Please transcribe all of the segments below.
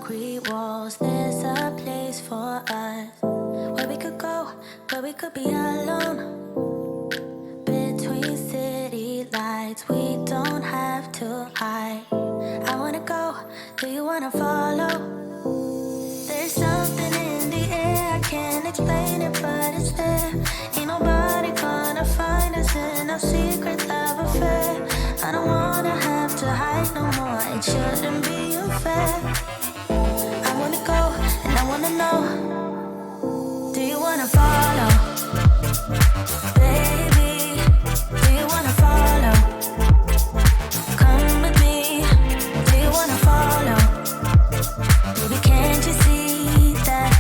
concrete walls. There's a place for us where we could go, where we could be alone. Between city lights, we don't have to hide. I wanna go, do you wanna follow? There's something in the air, I can't explain it, but it's there. Ain't nobody gonna find us in our secret love affair. I don't wanna have to hide no more, it shouldn't be unfair. I wanna go, and I wanna know, do you wanna follow? Baby, do you wanna follow? Come with me, do you wanna follow? Baby, can't you see that?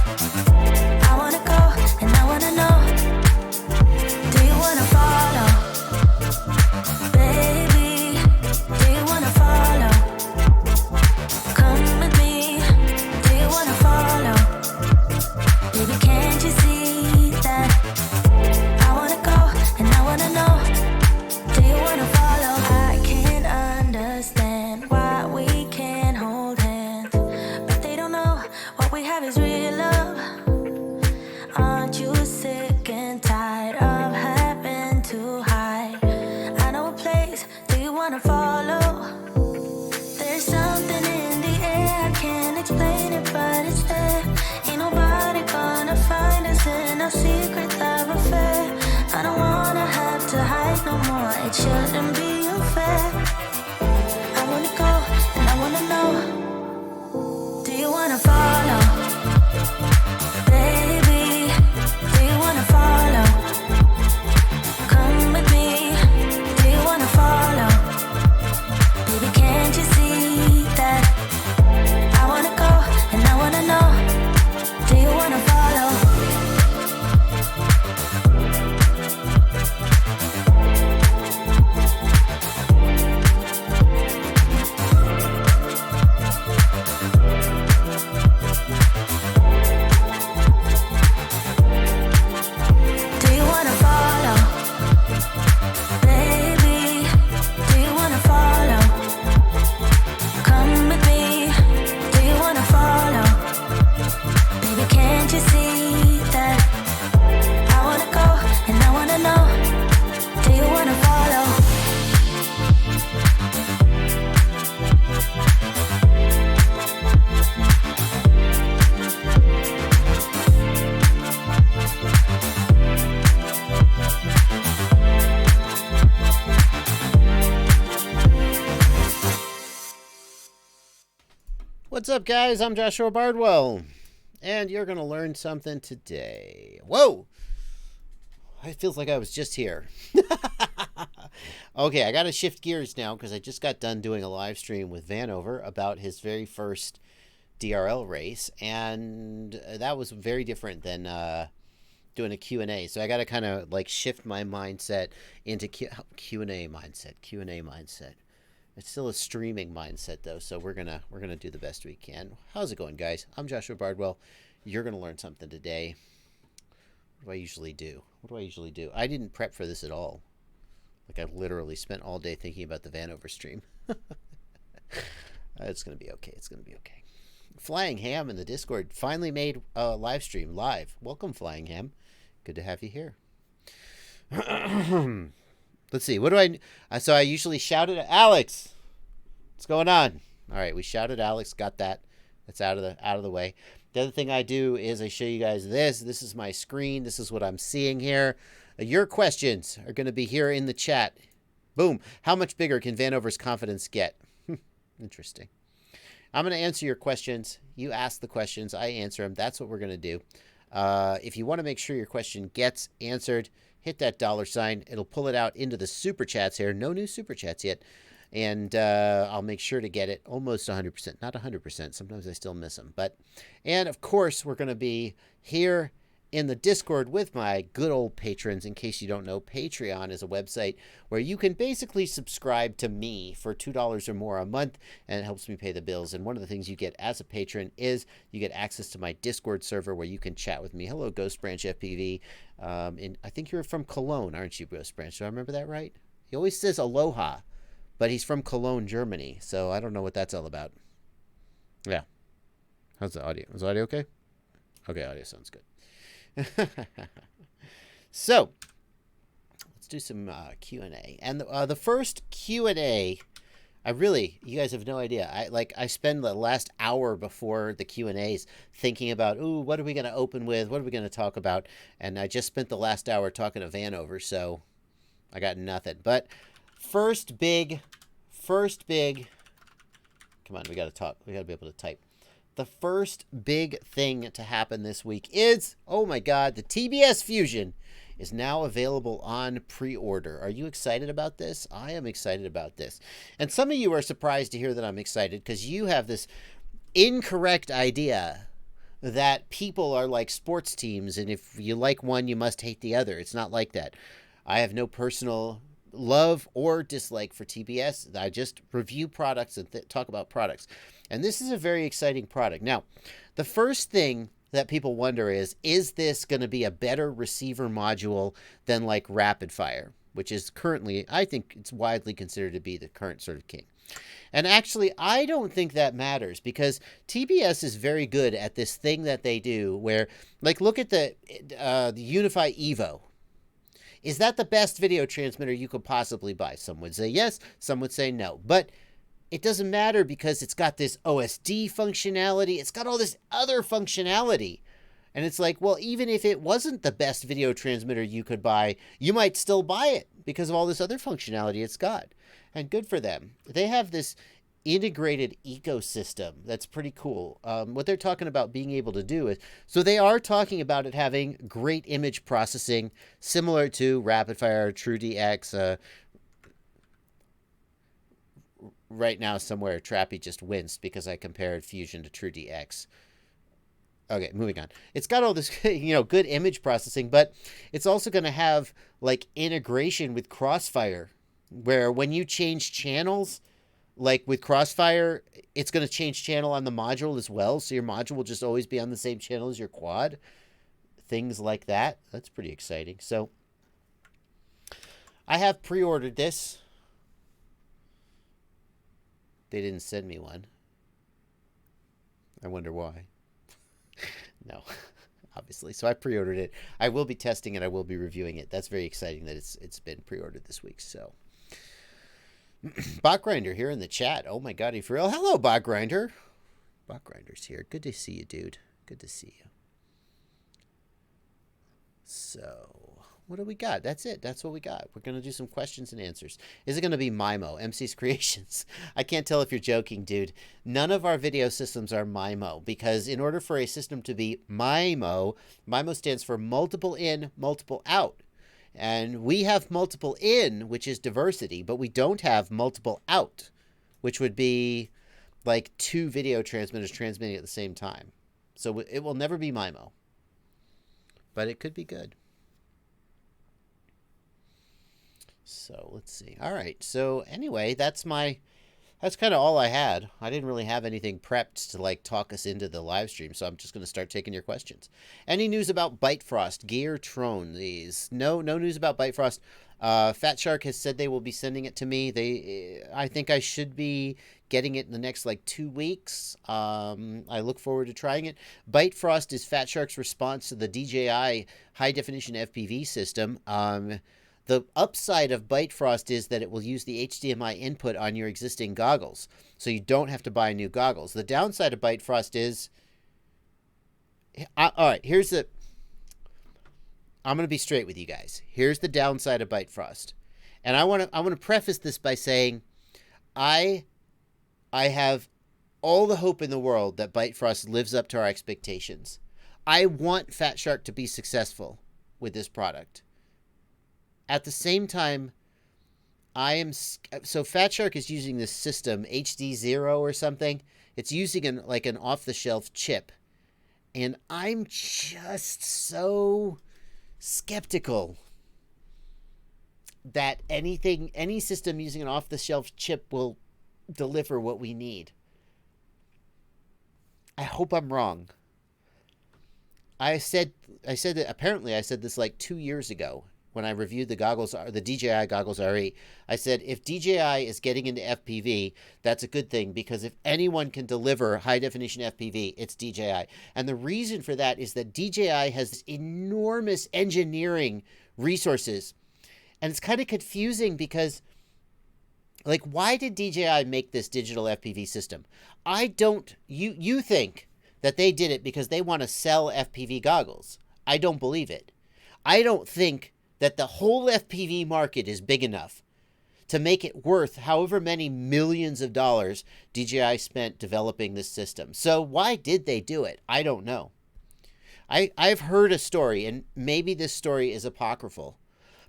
I wanna go, and I wanna know, do you wanna follow? Baby, do you wanna follow? Come with me, do you wanna follow? Baby, can't you see that? I wanna go, and I wanna know, do you wanna follow? I can't understand why we can't hold hands, but they don't know what we have is real love. Aren't you sick and tired of having to hide? I know a place, do you wanna follow? There's something in the air, I can't explain it, but it's there. Ain't nobody gonna find us in our secret love affair. I don't wanna have to hide no more, it shouldn't be unfair. I wanna go, and I wanna know, do you wanna follow? Baby, do you wanna follow? Come with me, do you wanna follow? Baby, can't you see that? I wanna go, and I wanna know, do you wanna follow? Do you wanna follow? Baby, do you wanna follow? Come with me, do you wanna follow? Baby, can't you see that? I wanna go, and I wanna know, do you wanna follow? What's up, guys? I'm Joshua Bardwell, and you're going to learn something today. Whoa! It feels like I was just here. Okay, I got to shift gears now because I just got done doing a live stream with Vanover about his very first DRL race, and that was very different than doing a Q&A. So I got to kind of like shift my mindset into Q&A mindset. It's still a streaming mindset though, so we're gonna do the best we can. How's it going, guys? I'm Joshua Bardwell. You're gonna learn something today. What do I usually do? I didn't prep for this at all. Like I literally spent all day thinking about the Vanover stream. It's gonna be okay. Flying Ham in the Discord finally made a live stream live. Welcome, Flying Ham. Good to have you here. Let's see. What do I... So I usually shouted at Alex. What's going on? All right, we shouted Alex. Got that. That's out of the way. The other thing I do is I show you guys this. This is my screen. This is what I'm seeing here. Your questions are going to be here in the chat. Boom. How much bigger can Vanover's confidence get? Interesting. I'm going to answer your questions. You ask the questions. I answer them. That's what we're going to do. If you want to make sure your question gets answered, hit that $sign. It'll pull it out into the super chats here. No new super chats yet. And I'll make sure to get it almost 100%. Not 100%. Sometimes I still miss them. And of course, we're going to be here in the Discord with my good old patrons. In case you don't know, Patreon is a website where you can basically subscribe to me for $2 or more a month, and it helps me pay the bills. And one of the things you get as a patron is you get access to my Discord server where you can chat with me. Hello, Ghost Branch FPV. And I think you're from Cologne, aren't you, Ghost Branch? Do I remember that right? He always says aloha, but he's from Cologne, Germany. So I don't know what that's all about. Yeah. How's the audio? Is the audio okay? Okay, audio sounds good. So, let's do some Q&A. And the first Q&A, you guys have no idea. I spend the last hour before the Q&As thinking about, what are we going to open with? What are we going to talk about? And I just spent the last hour talking to Vanover, so I got nothing. But first big, come on, we got to talk. We got to be able to type. The first big thing to happen this week is, oh my God, the TBS Fusion is now available on pre-order. Are you excited about this? I am excited about this. And some of you are surprised to hear that I'm excited because you have this incorrect idea that people are like sports teams, and if you like one, you must hate the other. It's not like that. I have no personal love or dislike for TBS. I just review products and talk about products. And this is a very exciting product. Now, the first thing that people wonder is this going to be a better receiver module than like Rapid Fire, which is currently, I think it's widely considered to be the current sort of king. And actually, I don't think that matters because TBS is very good at this thing that they do where, like, look at the Unify Evo. Is that the best video transmitter you could possibly buy? Some would say yes, some would say no. But it doesn't matter because it's got this OSD functionality. It's got all this other functionality. And it's like, well, even if it wasn't the best video transmitter you could buy, you might still buy it because of all this other functionality it's got. And good for them. They have this integrated ecosystem that's pretty cool. What they're talking about being able to do is, so they are talking about it having great image processing, similar to Rapid Fire, TrueDX. Right now, somewhere, Trappy just winced because I compared Fusion to TrueDX. Okay, moving on. It's got all this, good image processing, but it's also going to have, like, integration with Crossfire, where when you change channels, like with Crossfire, it's going to change channel on the module as well, so your module will just always be on the same channel as your quad. Things like that. That's pretty exciting. So, I have pre-ordered this. They didn't send me one. I wonder why. No, obviously. So I pre-ordered it. I will be testing it. I will be reviewing it. That's very exciting that it's been pre-ordered this week. So, Bot Grinder here in the chat. Oh my God, you for real? Hello, Bot Grinder. Bot Grinder's here. Good to see you, dude. Good to see you. So, what do we got? That's it. That's what we got. We're going to do some questions and answers. Is it going to be MIMO? MC's Creations. I can't tell if you're joking, dude. None of our video systems are MIMO because in order for a system to be MIMO, MIMO stands for multiple in, multiple out. And we have multiple in, which is diversity, but we don't have multiple out, which would be like two video transmitters transmitting at the same time. So it will never be MIMO. But it could be good. So let's see. All right. So anyway, that's kind of all I had. I didn't really have anything prepped to like talk us into the live stream, so I'm just going to start taking your questions. Any news about Bitefrost, Gear Trone? These no news about Bitefrost. Fat Shark has said they will be sending it to me. I think I should be getting it in the next like 2 weeks. I look forward to trying it. Bitefrost is Fat Shark's response to the DJI high definition FPV system. The upside of Bitefrost is that it will use the HDMI input on your existing goggles, so you don't have to buy new goggles. The downside of Bitefrost is, all right, I'm going to be straight with you guys. Here's the downside of Bitefrost. And I want to preface this by saying I have all the hope in the world that Bitefrost lives up to our expectations. I want Fat Shark to be successful with this product. At the same time, so Fat Shark is using this system, HD0 or something. It's using an off-the-shelf chip. And I'm just so skeptical that any system using an off-the-shelf chip will deliver what we need. I hope I'm wrong. I said that apparently I said this like 2 years ago when I reviewed the goggles, the DJI goggles RE. I said, if DJI is getting into FPV, that's a good thing, because if anyone can deliver high-definition FPV, it's DJI. And the reason for that is that DJI has enormous engineering resources. And it's kind of confusing because, like, why did DJI make this digital FPV system? You think that they did it because they want to sell FPV goggles. I don't believe it. I don't think that the whole FPV market is big enough to make it worth however many millions of dollars DJI spent developing this system. So why did they do it? I don't know. I've heard a story, and maybe this story is apocryphal,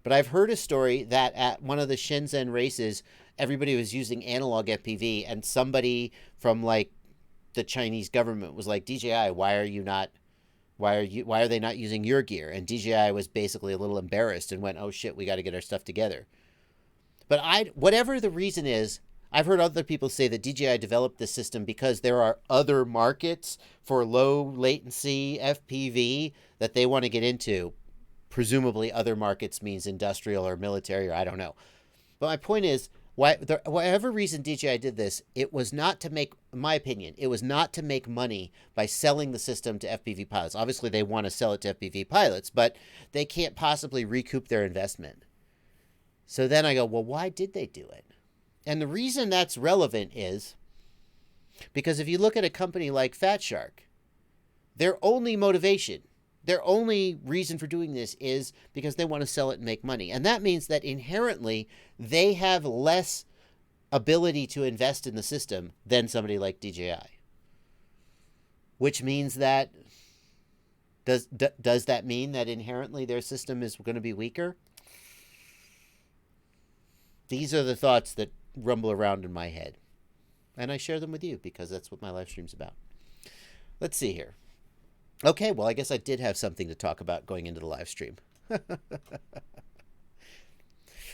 but I've heard a story that at one of the Shenzhen races, everybody was using analog FPV, and somebody from like the Chinese government was like, DJI, why are they not using your gear? And DJI was basically a little embarrassed and went, oh shit, we got to get our stuff together. But whatever the reason is, I've heard other people say that DJI developed this system because there are other markets for low latency FPV that they want to get into. Presumably other markets means industrial or military, or I don't know. But my point is, whatever reason DJI did this, it was not to make, in my opinion, it was not to make money by selling the system to FPV pilots. Obviously, they want to sell it to FPV pilots, but they can't possibly recoup their investment. So then I go, well, why did they do it? And the reason that's relevant is because if you look at a company like Fat Shark, their only motivation, their only reason for doing this is because they want to sell it and make money. And that means that inherently they have less ability to invest in the system than somebody like DJI. Which means that, does that mean that inherently their system is going to be weaker? These are the thoughts that rumble around in my head. And I share them with you because that's what my live stream's about. Let's see here. Okay, well, I guess I did have something to talk about going into the live stream.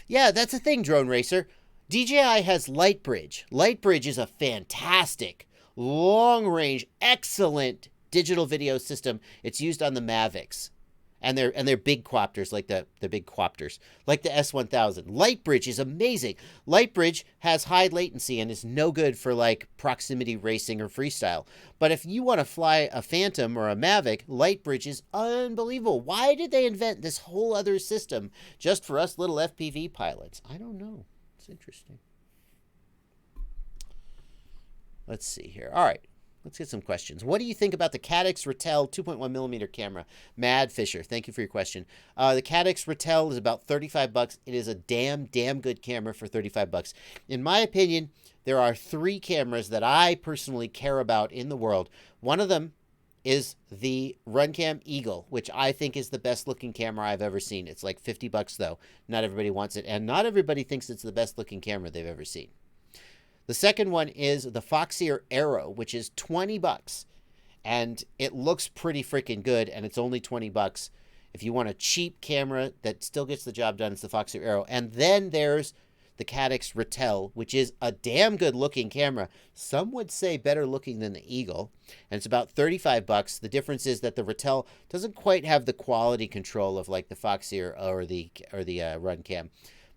Yeah, that's the thing, Drone Racer. DJI has Lightbridge. Lightbridge is a fantastic, long-range, excellent digital video system. It's used on the Mavics. And they're big quopters, like the big quopters, like the S1000. Lightbridge is amazing. Lightbridge has high latency and is no good for like proximity racing or freestyle. But if you want to fly a Phantom or a Mavic, Lightbridge is unbelievable. Why did they invent this whole other system just for us little FPV pilots? I don't know. It's interesting. Let's see here. All right. Let's get some questions. What do you think about the Caddx Ratel 2.1 millimeter camera? Mad Fisher, thank you for your question. The Caddx Ratel is about $35. It is a damn good camera for $35. In my opinion, there are 3 cameras that I personally care about in the world. One of them is the Runcam Eagle, which I think is the best looking camera I've ever seen. It's like $50 though. Not everybody wants it, and not everybody thinks it's the best looking camera they've ever seen. The second one is the Foxier Aero, which is $20, and it looks pretty freaking good, and it's only $20. If you want a cheap camera that still gets the job done, it's the Foxier Aero. And then there's the Caddx Ratel, which is a damn good looking camera. Some would say better looking than the Eagle, and it's about $35. The difference is that the Ratel doesn't quite have the quality control of like the Foxier or the Runcam.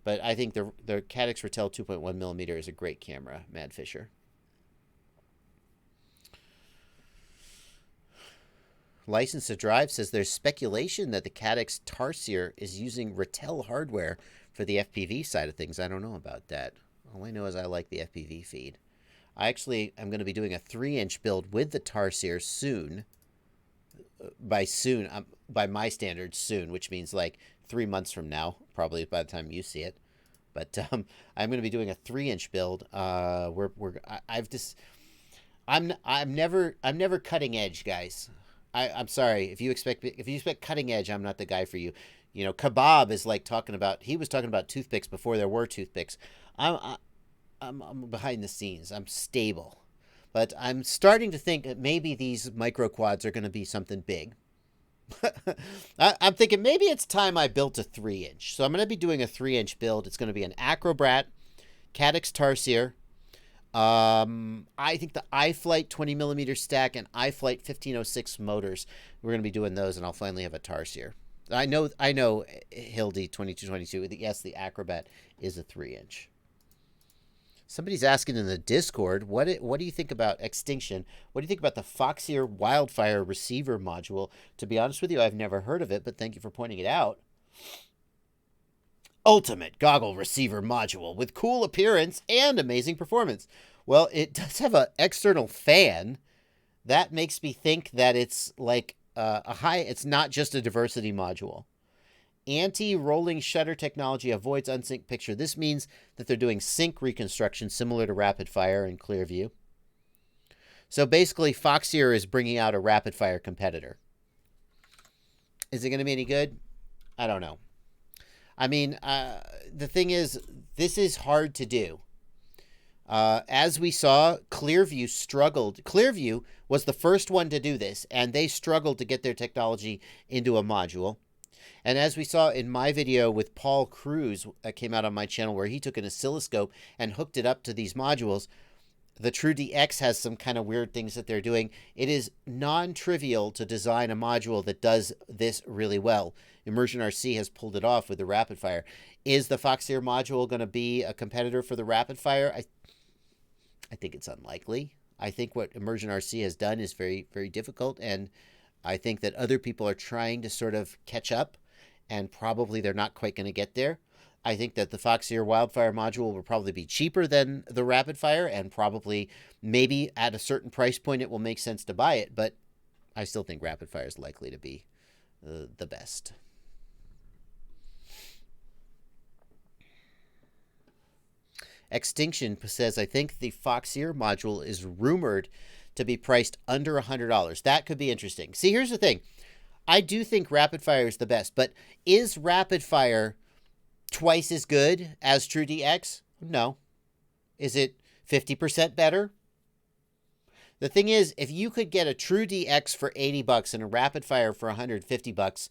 But I think the Caddx Ratel 2.1 millimeter is a great camera, Mad Fisher. License to Drive says there's speculation that the Caddx Tarsier is using Ratel hardware for the FPV side of things. I don't know about that. All I know is I like the FPV feed. I actually am going to be doing a 3-inch build with the Tarsier soon. By my standards, soon, which means like 3 months from now, probably by the time you see it. But I'm going to be doing a 3-inch build. I'm never cutting edge, guys. I'm sorry if you expect cutting edge, I'm not the guy for you. You know, Kebab is like he was talking about toothpicks before there were toothpicks. I'm behind the scenes. I'm stable, but I'm starting to think that maybe these micro quads are going to be something big. I'm thinking maybe it's time I built a 3-inch. So I'm going to be doing a 3-inch build. It's going to be an Acrobrat, Caddx Tarsier. I think the iFlight 20 millimeter stack and iFlight 1506 motors. We're going to be doing those, and I'll finally have a Tarsier. I know, Hildy 2222. Yes, the Acrobat is a 3-inch. Somebody's asking in the Discord, what do you think about Extinction? What do you think about the Foxier Wildfire receiver module? To be honest with you, I've never heard of it, but thank you for pointing it out. Ultimate goggle receiver module with cool appearance and amazing performance. Well, it does have an external fan. That makes me think that it's like it's not just a diversity module. Anti-rolling shutter technology avoids unsync picture. This means that they're doing sync reconstruction similar to rapid fire and clear view. So basically, Foxier is bringing out a rapid fire competitor. Is it going to be any good? I don't know. I mean, the thing is, this is hard to do. As we saw, Clearview struggled. Clearview was the first one to do this, and they struggled to get their technology into a module. And as we saw in my video with Paul Cruz that came out on my channel where he took an oscilloscope and hooked it up to these modules, the TrueDX has some kind of weird things that they're doing. It is non-trivial to design a module that does this really well. Immersion RC has pulled it off with the rapid fire. Is the Foxier module going to be a competitor for the rapid fire? I think it's unlikely. I think what Immersion RC has done is very, very difficult, and I think that other people are trying to sort of catch up, and probably they're not quite going to get there. I think that the Foxier Wildfire module will probably be cheaper than the rapid fire, and probably maybe at a certain price point it will make sense to buy it, but I still think rapid fire is likely to be the best. Extinction says, I think the Foxier module is rumored to be priced under $100. That could be interesting. See, here's the thing. I do think rapid fire is the best, but is rapid fire twice as good as TrueDX? No. Is it 50% better? The thing is, if you could get a TrueDX for $80 and a rapid fire for $150,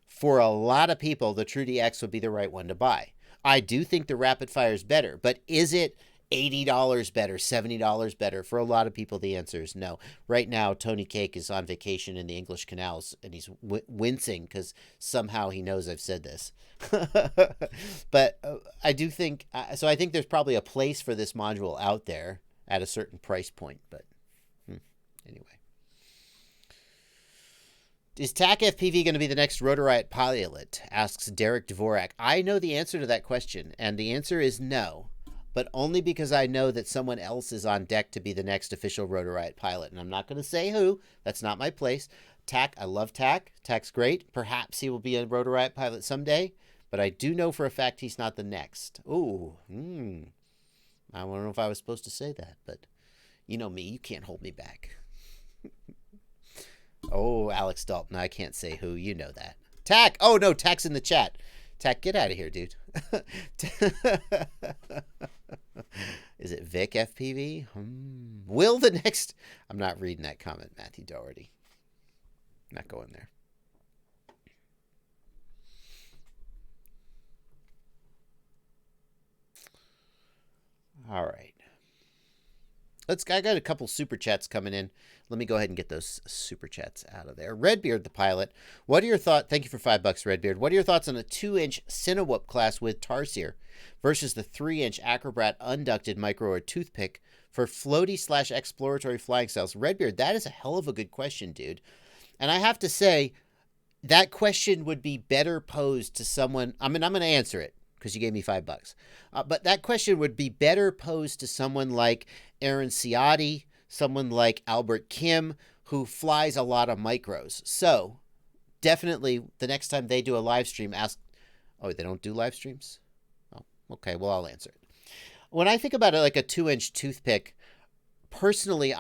for a lot of people, the TrueDX would be the right one to buy. I do think the rapid fire is better, but is it $80 better, $70 better? For a lot of people, the answer is no. Right now, Tony Cake is on vacation in the English canals, and he's wincing because somehow he knows I've said this. But I do think, so I think there's probably a place for this module out there at a certain price point, but anyway. Is TAC FPV going to be the next Rotor Riot pilot? Asks Derek Dvorak. I know the answer to that question, and the answer is no, but only because I know that someone else is on deck to be the next official Rotor Riot pilot, and I'm not going to say who. That's not my place. TAC, I love TAC. TAC's great. Perhaps he will be a Rotor Riot pilot someday, but I do know for a fact he's not the next. Ooh, I don't know if I was supposed to say that, but you know me. You can't hold me back. Oh, Alex Dalton. I can't say who. You know that. Tack. Oh, no. Tack's in the chat. Tack, get out of here, dude. Is it Vic FPV? Will the next... I'm not reading that comment, Matthew Doherty. Not going there. All right. I got a couple super chats coming in. Let me go ahead and get those super chats out of there. Redbeard, the pilot. What are your thoughts? Thank you for $5, Redbeard. What are your thoughts on a 2-inch Cinewhoop class with Tarsier versus the 3-inch Acrobat unducted micro or toothpick for floaty/exploratory flying styles? Redbeard, that is a hell of a good question, dude. And I have to say, that question would be better posed to someone. I mean, I'm going to answer it because you gave me $5. But that question would be better posed to someone like Aaron Ciotti, someone like Albert Kim, who flies a lot of micros. So definitely the next time they do a live stream, ask, oh, they don't do live streams? Oh, okay. Well, I'll answer it. When I think about it, like a 2-inch toothpick, personally,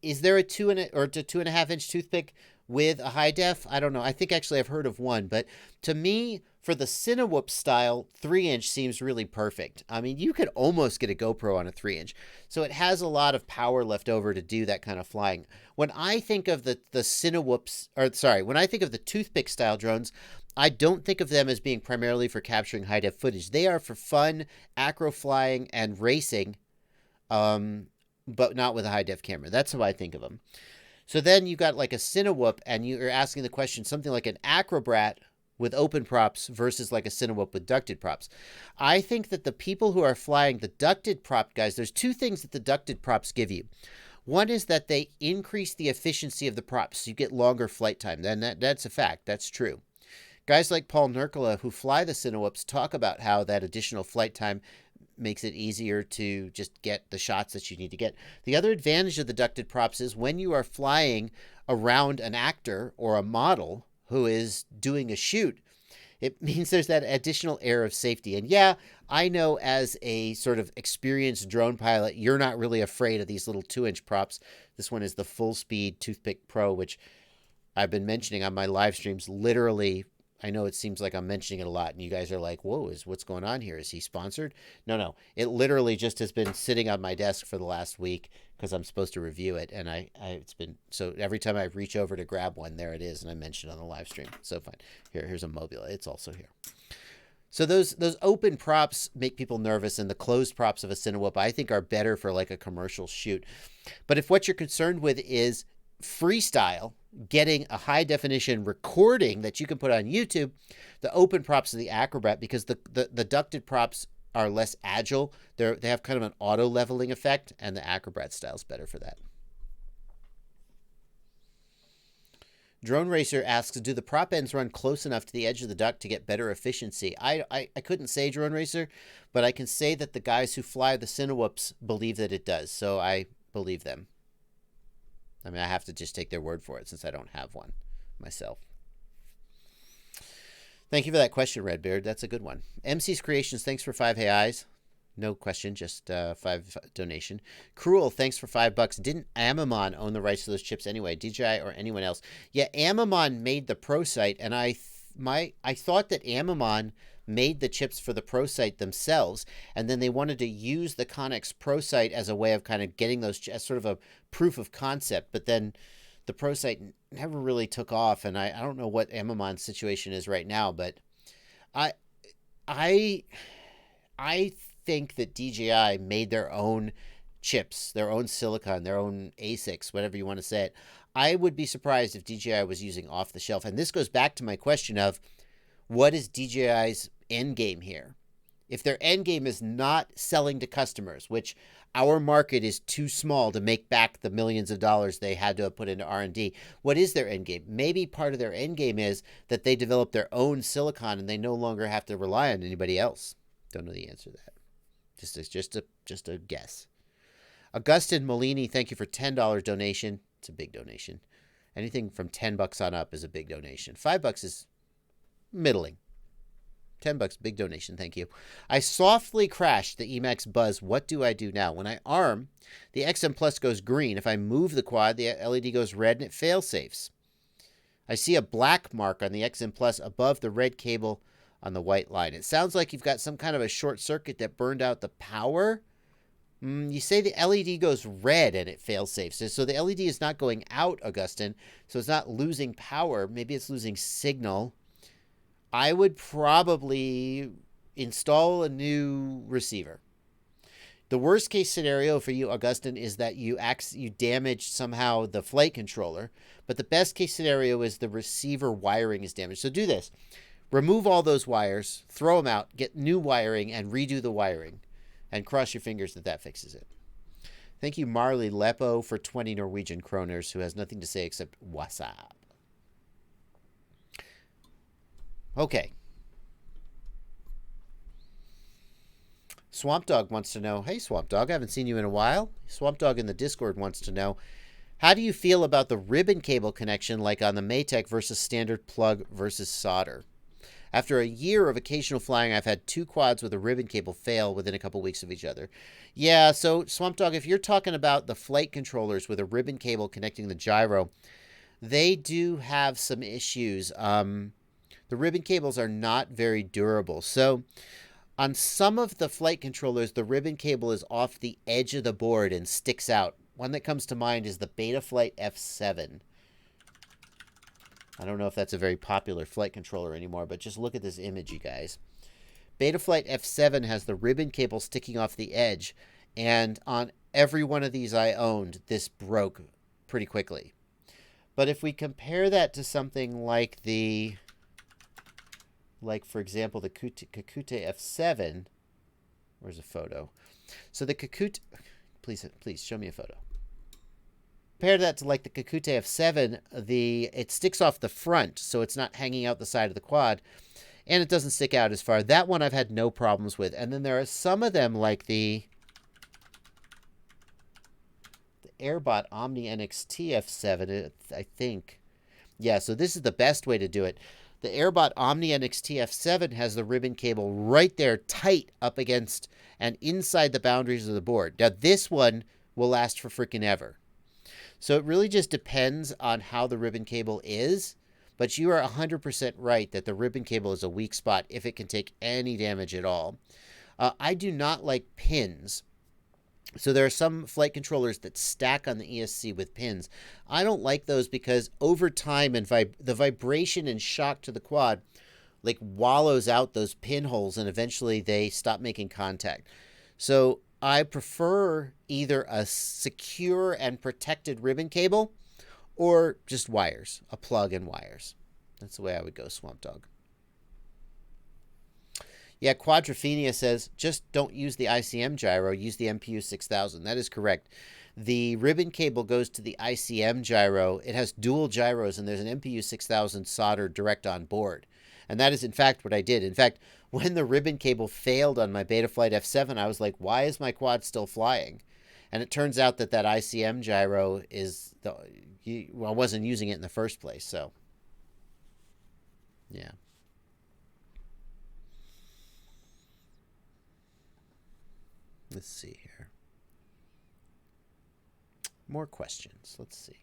is there a 2.5-inch toothpick with a high def? I don't know. I think actually I've heard of one, but to me, for the Cinewhoop style, 3-inch seems really perfect. I mean, you could almost get a GoPro on a 3-inch. So it has a lot of power left over to do that kind of flying. When I think of the Cinewhoops, when I think of the toothpick style drones, I don't think of them as being primarily for capturing high def footage. They are for fun, acro flying, and racing, but not with a high def camera. That's how I think of them. So then you got like a Cinewhoop, and you're asking the question, something like an Acrobat with open props versus like a Cinewhoop with ducted props. I think that the people who are flying the ducted prop guys, there's two things that the ducted props give you. One is that they increase the efficiency of the props. So you get longer flight time. Then that's a fact. That's true. Guys like Paul Nurkala who fly the Cinewhoops talk about how that additional flight time makes it easier to just get the shots that you need to get. The other advantage of the ducted props is when you are flying around an actor or a model who is doing a shoot, it means there's that additional air of safety. And yeah, I know as a sort of experienced drone pilot, you're not really afraid of these little 2-inch props. This one is the Full Speed Toothpick Pro, which I've been mentioning on my live streams. Literally, I know it seems like I'm mentioning it a lot, and you guys are like, whoa, what's going on here? Is he sponsored? No. It literally just has been sitting on my desk for the last week because I'm supposed to review it, and it's been, so every time I reach over to grab one, there it is, and I mentioned it on the live stream. So fine. Here's a Mobula. It's also here. So those open props make people nervous, and the closed props of a Cinewhoop, I think, are better for like a commercial shoot. But if what you're concerned with is freestyle, getting a high definition recording that you can put on YouTube, the open props of the Acrobat, because the ducted props are less agile. They have kind of an auto leveling effect, and the Acrobat style is better for that. Drone Racer asks, do the prop ends run close enough to the edge of the duct to get better efficiency? I couldn't say, Drone Racer, but I can say that the guys who fly the Cinewhoops believe that it does, so I believe them. I mean, I have to just take their word for it since I don't have one myself. Thank you for that question, Redbeard. That's a good one. MC's Creations, thanks for 5 hey eyes. No question, just 5 donation. Cruel, thanks for $5. Didn't Amimon own the rights to those chips anyway? DJI or anyone else? Yeah, Amimon made the Pro Sight, and I thought that Amimon made the chips for the Pro Sight themselves, and then they wanted to use the Connex Pro Sight as a way of kind of getting those as sort of a proof of concept. But then the Pro Sight never really took off, and I don't know what Amimon's situation is right now, but I think that DJI made their own chips, their own silicon, their own ASICs, whatever you want to say it. I would be surprised if DJI was using off the shelf. And this goes back to my question of what is DJI's end game here? If their end game is not selling to customers, which our market is too small to make back the millions of dollars they had to have put into R&D, what is their end game? Maybe part of their end game is that they develop their own silicon and they no longer have to rely on anybody else. Don't know the answer to that. Just a guess. Augustin Molini, thank you for $10 donation. It's a big donation. Anything from $10 on up is a big donation. $5 is middling. $10, big donation, thank you. I softly crashed the Emax Buzz. What do I do now? When I arm, the XM Plus goes green. If I move the quad, the LED goes red and it fail safes. I see a black mark on the XM Plus above the red cable on the white line. It sounds like you've got some kind of a short circuit that burned out the power. You say the LED goes red and it fail safes. So the LED is not going out, Augustine. So it's not losing power. Maybe it's losing signal. I would probably install a new receiver. The worst case scenario for you, Augustine, is that you damage somehow the flight controller. But the best case scenario is the receiver wiring is damaged. So do this. Remove all those wires, throw them out, get new wiring, and redo the wiring. And cross your fingers that that fixes it. Thank you, Marley Lepo, for 20 Norwegian kroners, who has nothing to say except what's up. Okay. Swamp Dog wants to know, hey, Swamp Dog, I haven't seen you in a while. Swamp Dog in the Discord wants to know, how do you feel about the ribbon cable connection like on the Maytech versus standard plug versus solder? After a year of occasional flying, I've had 2 quads with a ribbon cable fail within a couple weeks of each other. Yeah, so Swamp Dog, if you're talking about the flight controllers with a ribbon cable connecting the gyro, they do have some issues. The ribbon cables are not very durable. So on some of the flight controllers, the ribbon cable is off the edge of the board and sticks out. One that comes to mind is the Betaflight F7. I don't know if that's a very popular flight controller anymore, but just look at this image, you guys. Betaflight F7 has the ribbon cable sticking off the edge, and on every one of these I owned, this broke pretty quickly. But if we compare that to something like the like, for example, the Kakute F7. Where's a photo? So the Kakute, please show me a photo. Compare that to like the Kakute F7, it sticks off the front, so it's not hanging out the side of the quad, and it doesn't stick out as far. That one I've had no problems with. And then there are some of them like the Airbot Omni NXT F7, I think. Yeah, so this is the best way to do it. The Airbot Omni NXT F7 has the ribbon cable right there tight up against and inside the boundaries of the board. Now, this one will last for freaking ever. So it really just depends on how the ribbon cable is, but you are 100% right that the ribbon cable is a weak spot if it can take any damage at all. I do not like pins. So there are some flight controllers that stack on the ESC with pins. I don't like those because over time and the vibration and shock to the quad like wallows out those pinholes and eventually they stop making contact. So I prefer either a secure and protected ribbon cable or just wires, a plug and wires. That's the way I would go, Swamp Dog. Yeah, Quadrophenia says, just don't use the ICM gyro, use the MPU 6000. That is correct. The ribbon cable goes to the ICM gyro. It has dual gyros, and there's an MPU 6000 soldered direct on board. And that is, in fact, what I did. In fact, when the ribbon cable failed on my Betaflight F7, I was like, why is my quad still flying? And it turns out that ICM gyro is, I wasn't using it in the first place, so, yeah. Let's see here. More questions. Let's see.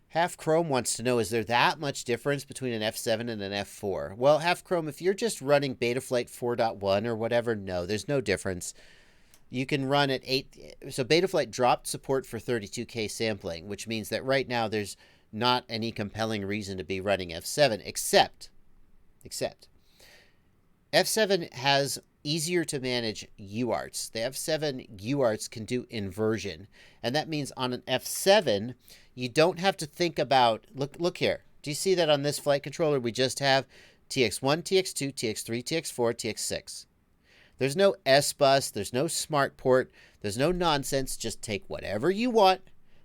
Half Chrome wants to know, is there that much difference between an F7 and an F4? Well, Half Chrome, if you're just running Betaflight 4.1 or whatever, no, there's no difference. You can run at 8. So Betaflight dropped support for 32K sampling, which means that right now there's not any compelling reason to be running F7, except F7 has easier to manage UARTs. The F7 UARTs can do inversion. And that means on an F7, you don't have to think about, look here. Do you see that on this flight controller we just have TX1, TX2, TX3, TX4, TX6? There's no S-Bus, there's no smart port, there's no nonsense. Just take whatever you want,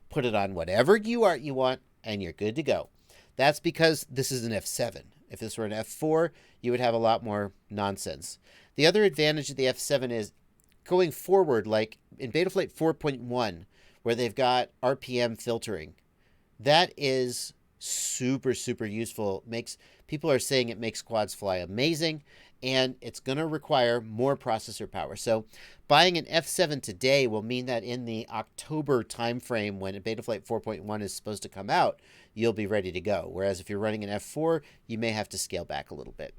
put it on whatever UART you want, and you're good to go. That's because this is an F7. If this were an F4, you would have a lot more nonsense. The other advantage of the F7 is going forward, like in Betaflight 4.1, where they've got RPM filtering. That is super, super useful. People are saying it makes quads fly amazing, and it's going to require more processor power. So buying an F7 today will mean that in the October timeframe when Betaflight 4.1 is supposed to come out, you'll be ready to go. Whereas if you're running an F4, you may have to scale back a little bit.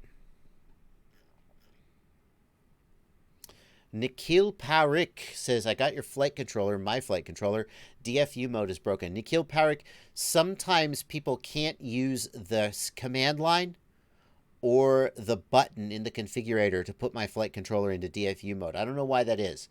Nikhil Parik says, I got your flight controller, my flight controller. DFU mode is broken. Nikhil Parik, sometimes people can't use the command line or the button in the configurator to put my flight controller into DFU mode. I don't know why that is.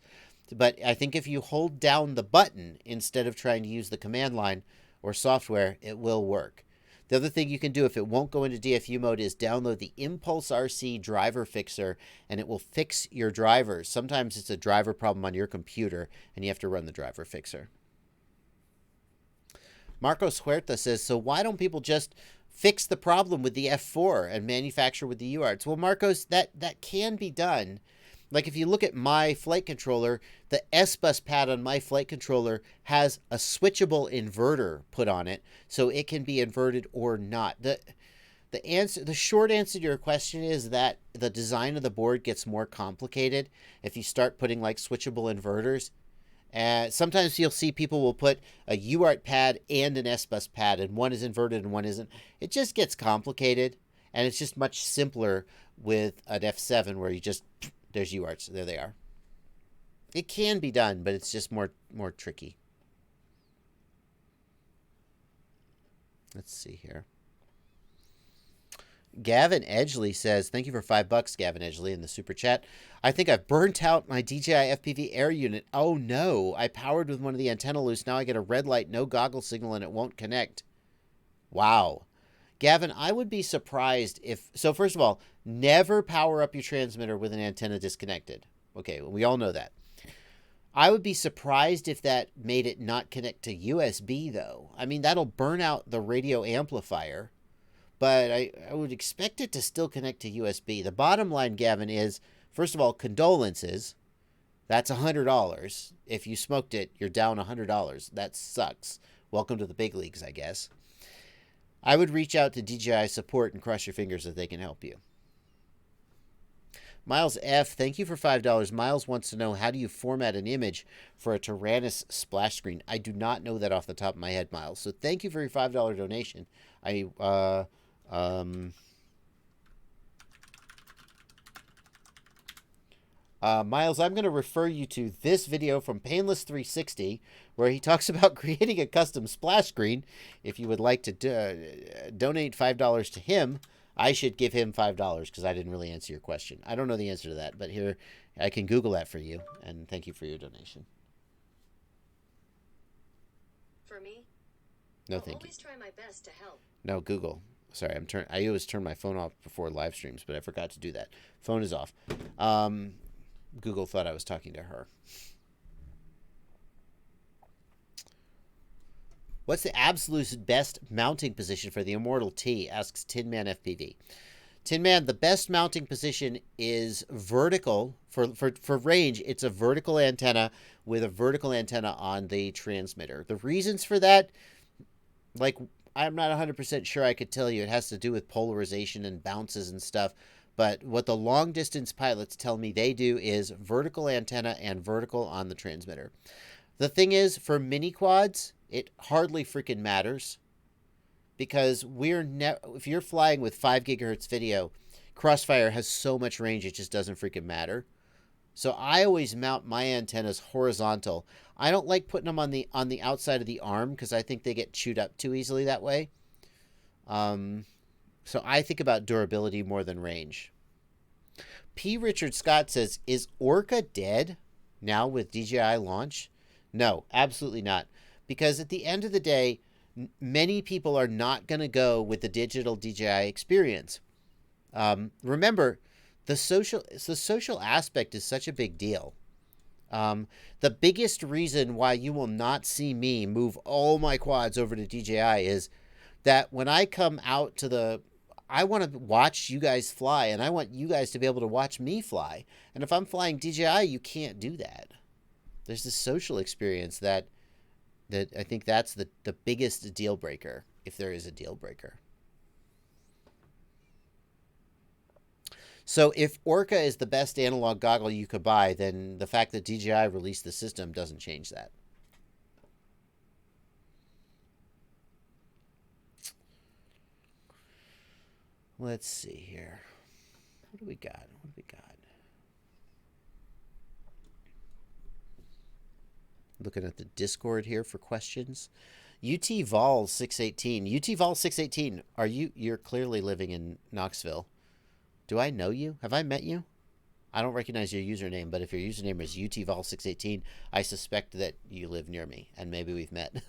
But I think if you hold down the button instead of trying to use the command line or software, it will work. The other thing you can do if it won't go into DFU mode is download the Impulse RC driver fixer, and it will fix your drivers. Sometimes it's a driver problem on your computer, and you have to run the driver fixer. Marcos Huerta says, so why don't people just fix the problem with the F4 and manufacture with the UARTs? Well, Marcos, that can be done. Like if you look at my flight controller, the S-Bus pad on my flight controller has a switchable inverter put on it, so it can be inverted or not. The short answer to your question is that the design of the board gets more complicated if you start putting like switchable inverters. Sometimes you'll see people will put a UART pad and an S-Bus pad, and one is inverted and one isn't. It just gets complicated, and it's just much simpler with an F7 where you just... There's UARTs. There they are. It can be done, but it's just more tricky. Let's see here. Gavin Edgley says, thank you for $5, Gavin Edgley, in the super chat. I think I've burnt out my DJI FPV air unit. Oh no, I powered with one of the antenna loose. Now I get a red light, no goggle signal, and it won't connect. Wow. Gavin, I would be surprised if... So first of all, never power up your transmitter with an antenna disconnected. Okay, well, we all know that. I would be surprised if that made it not connect to USB, though. I mean, that'll burn out the radio amplifier, but I would expect it to still connect to USB. The bottom line, Gavin, is, first of all, condolences. That's $100. If you smoked it, you're down $100. That sucks. Welcome to the big leagues, I guess. I would reach out to DJI support and cross your fingers that they can help you. Miles F., thank you for $5. Miles wants to know, how do you format an image for a Taranis splash screen? I do not know that off the top of my head, Miles. So thank you for your $5 donation. Miles, I'm going to refer you to this video from Painless 360, where he talks about creating a custom splash screen. If you would like to donate $5 to him, I should give him $5 because I didn't really answer your question. I don't know the answer to that, but here, I can Google that for you, and thank you for your donation. For me? No, I'll thank you. always try my best to help. No, Google. Sorry, I always turn my phone off before live streams, but I forgot to do that. Phone is off. Google thought I was talking to her. What's the absolute best mounting position for the Immortal T? Asks Tin Man FPV. Tin Man, the best mounting position is vertical. For range, it's a vertical antenna with a vertical antenna on the transmitter. The reasons for that, like, I'm not 100% sure I could tell you. It has to do with polarization and bounces and stuff. But what the long-distance pilots tell me they do is vertical antenna and vertical on the transmitter. The thing is, for mini quads, it hardly freaking matters. Because if you're flying with 5 gigahertz video, Crossfire has so much range, it just doesn't freaking matter. So I always mount my antennas horizontal. I don't like putting them on the outside of the arm because I think they get chewed up too easily that way. So I think about durability more than range. P. Richard Scott says, is Orca dead now with DJI launch? No, absolutely not. Because at the end of the day, many people are not going to go with the digital DJI experience. Remember, the social aspect is such a big deal. The biggest reason why you will not see me move all my quads over to DJI is that when I come out to I want to watch you guys fly, and I want you guys to be able to watch me fly. And if I'm flying DJI, you can't do that. There's this social experience that I think that's the biggest deal breaker, if there is a deal breaker. So if Orca is the best analog goggle you could buy, then the fact that DJI released the system doesn't change that. Let's see here. What do we got? Looking at the Discord here for questions. UT Vol 618. UT Vol 618. You're clearly living in Knoxville. Do I know you? Have I met you? I don't recognize your username, but if your username is UTVol618, I suspect that you live near me, and maybe we've met.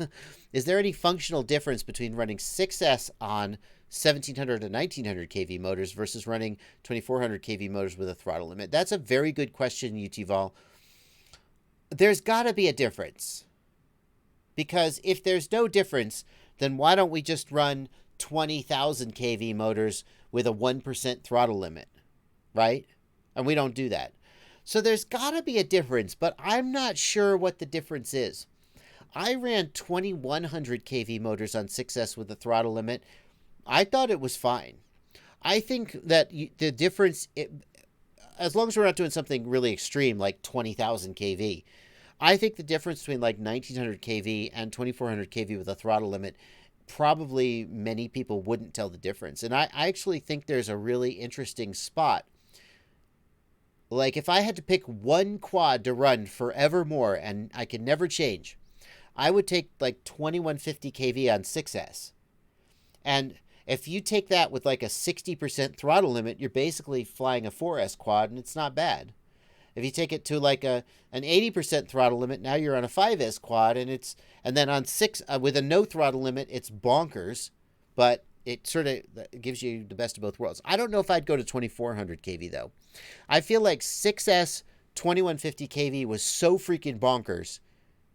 Is there any functional difference between running 6S on 1700 and 1900 kV motors versus running 2400 kV motors with a throttle limit? That's a very good question, UTVol. There's got to be a difference. Because if there's no difference, then why don't we just run 20,000 kV motors with a 1% throttle limit, right? And we don't do that. So there's got to be a difference, but I'm not sure what the difference is. I ran 2100 kV motors on 6S with a throttle limit. I thought it was fine. I think that the difference, as long as we're not doing something really extreme like 20,000 kV, I think the difference between like 1900 kV and 2400 kV with a throttle limit, probably many people wouldn't tell the difference. And I actually think there's a really interesting spot. Like, if I had to pick one quad to run forevermore and I could never change, I would take like 2150 kV on 6S. And if you take that with like a 60% throttle limit, you're basically flying a 4S quad, and it's not bad. If you take it to like an 80% throttle limit, now you're on a 5S quad, and then on 6 with a no throttle limit, it's bonkers. But it sort of gives you the best of both worlds. I don't know if I'd go to 2400 kV though. I feel like 6S 2150 kV was so freaking bonkers.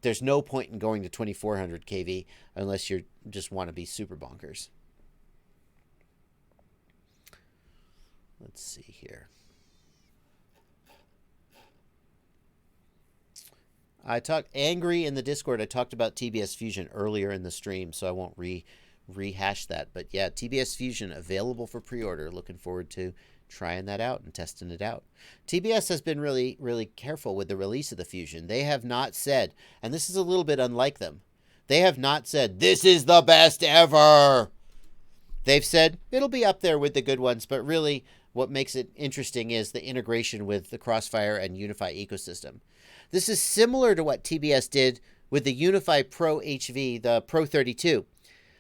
There's no point in going to 2400 kV unless you just want to be super bonkers. Let's see here. I talked angry in the Discord. I talked about TBS Fusion earlier in the stream, so I won't rehash that. But yeah, TBS Fusion available for pre-order. Looking forward to trying that out and testing it out. TBS has been really, really careful with the release of the Fusion. They have not said, and this is a little bit unlike them, they have not said, this is the best ever. They've said, it'll be up there with the good ones, but really what makes it interesting is the integration with the Crossfire and Unify ecosystem. This is similar to what TBS did with the Unify Pro HV, the Pro 32.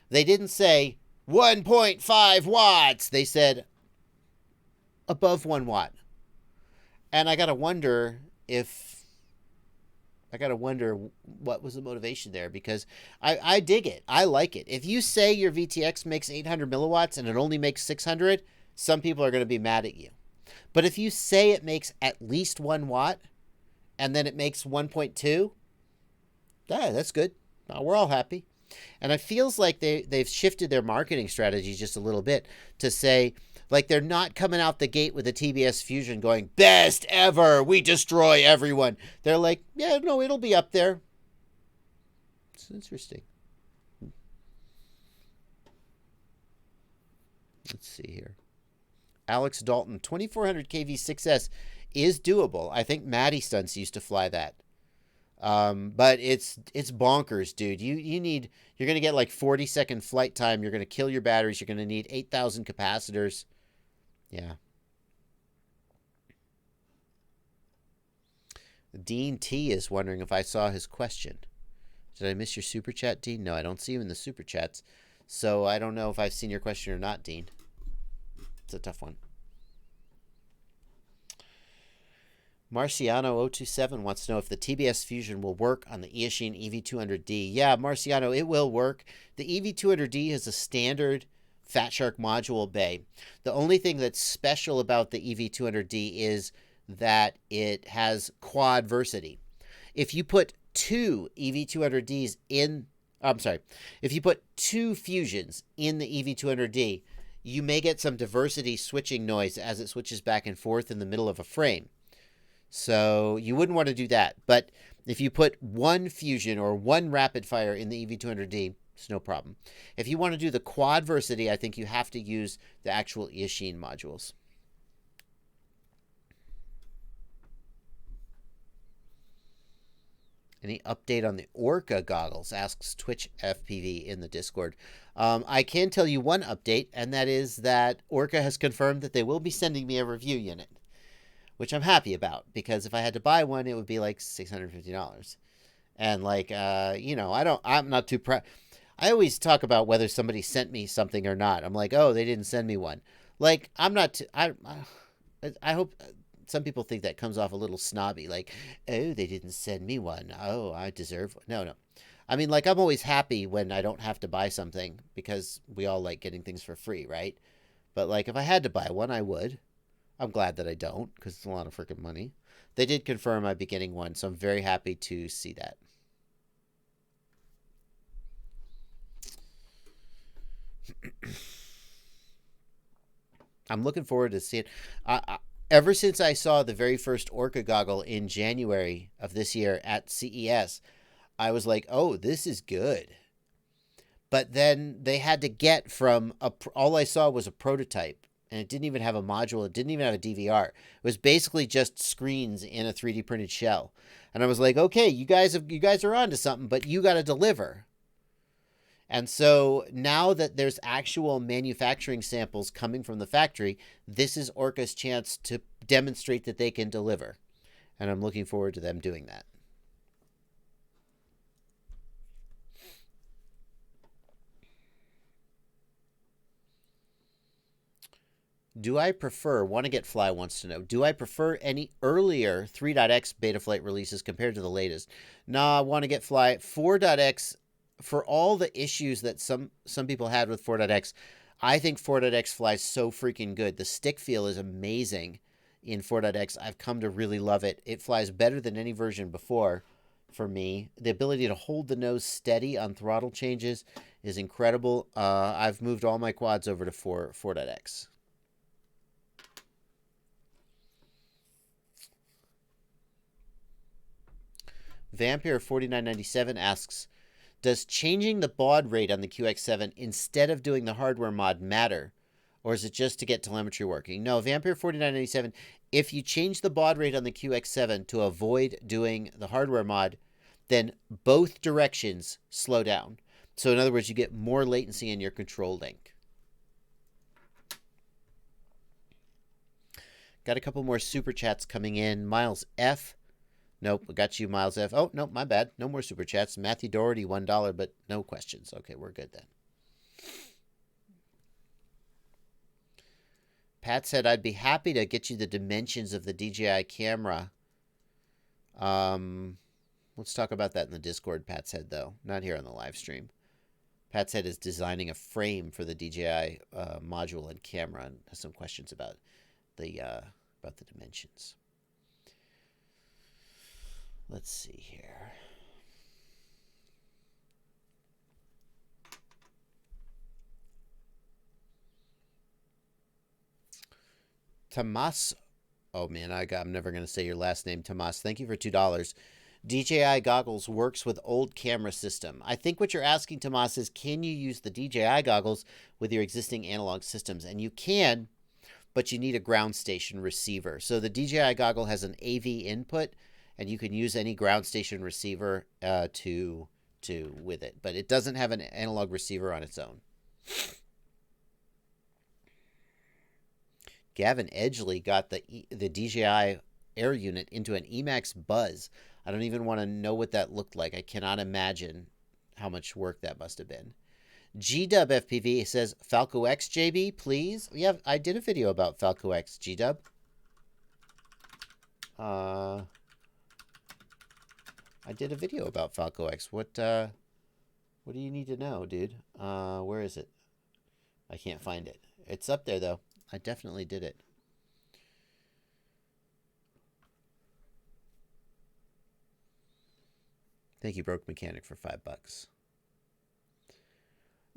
They didn't say 1.5 watts. They said above 1 watt. And I got to wonder what was the motivation there, because I dig it. I like it. If you say your VTX makes 800 milliwatts and it only makes 600, some people are going to be mad at you. But if you say it makes at least 1 watt and then it makes 1.2, that's good. We're all happy. And it feels like they've shifted their marketing strategy just a little bit to say, like, they're not coming out the gate with a TBS Fusion going, best ever, we destroy everyone. They're like, yeah, no, it'll be up there. It's interesting. Let's see here. Alex Dalton, 2400 kV 6S is doable. I think Maddie Stunts used to fly that. But it's bonkers, dude. You're going to get like 40-second flight time. You're going to kill your batteries. You're going to need 8,000 capacitors. Yeah. Dean T is wondering if I saw his question. Did I miss your super chat, Dean? No, I don't see you in the super chats. So I don't know if I've seen your question or not, Dean. It's a tough one. Marciano027 wants to know if the TBS Fusion will work on the Eachine EV200D. Yeah, Marciano, it will work. The EV200D is a standard Fat Shark module bay. The only thing that's special about the EV200D is that it has quadversity. If you put two EV200Ds in, if you put two Fusions in the EV200D, you may get some diversity switching noise as it switches back and forth in the middle of a frame. So you wouldn't want to do that. But if you put one Fusion or one Rapid Fire in the EV200D, it's no problem. If you want to do the quadversity, I think you have to use the actual Eachine modules. Any update on the Orca goggles? Asks Twitch FPV in the Discord. I can tell you one update, and that is that Orca has confirmed that they will be sending me a review unit, which I'm happy about, because if I had to buy one, it would be like $650. And like, I'm not too proud. I always talk about whether somebody sent me something or not. I'm like, oh, they didn't send me one. Like, I'm not, I hope some people think that comes off a little snobby. Like, oh, they didn't send me one. Oh, I deserve one. No. I mean, like, I'm always happy when I don't have to buy something, because we all like getting things for free, right? But like, if I had to buy one, I would. I'm glad that I don't, because it's a lot of freaking money. They did confirm I'd be getting one, so I'm very happy to see that. I'm looking forward to seeing it. Ever since I saw the very first Orca goggle in January of this year at CES, I was like, oh, this is good. But then they had to get from, all I saw was a prototype. And it didn't even have a module. It didn't even have a DVR. It was basically just screens in a 3D printed shell. And I was like, okay, you guys are onto something, but you got to deliver. And so now that there's actual manufacturing samples coming from the factory, this is Orca's chance to demonstrate that they can deliver. And I'm looking forward to them doing that. WannaGetFly wants to know, do I prefer any earlier 3.x Betaflight releases compared to the latest? Nah, WannaGetFly, 4.x, for all the issues that some people had with 4.x, I think 4.x flies so freaking good. The stick feel is amazing in 4.x. I've come to really love it. It flies better than any version before for me. The ability to hold the nose steady on throttle changes is incredible. I've moved all my quads over to 4.x. Vampire 4997 asks, does changing the baud rate on the QX7 instead of doing the hardware mod matter? Or is it just to get telemetry working? No, Vampire 4997, if you change the baud rate on the QX7 to avoid doing the hardware mod, then both directions slow down. So in other words, you get more latency in your control link. Got a couple more super chats coming in. Miles F. Nope, I got you, Miles F. Oh, nope, my bad. No more super chats. Matthew Doherty, $1, but no questions. Okay, we're good then. Pat said, I'd be happy to get you the dimensions of the DJI camera. Let's talk about that in the Discord, Pat said, though. Not here on the live stream. Pat said is designing a frame for the DJI module and camera and has some questions about the dimensions. Let's see here. Tomas. Oh, man, I'm never going to say your last name, Tomas. Thank you for $2. DJI goggles works with old camera system. I think what you're asking, Tomas, is can you use the DJI goggles with your existing analog systems? And you can, but you need a ground station receiver. So the DJI goggle has an AV input, and you can use any ground station receiver with it, but it doesn't have an analog receiver on its own. Gavin Edgley got the DJI Air unit into an Emax Buzz. I don't even want to know what that looked like. I cannot imagine how much work that must have been. GDub FPV says, Falco X, JB, please. Yeah, I did a video about Falco X, GDub. I did a video about Falco X. What do you need to know, dude? Where is it? I can't find it. It's up there, though. I definitely did it. Thank you, Broke Mechanic, for $5.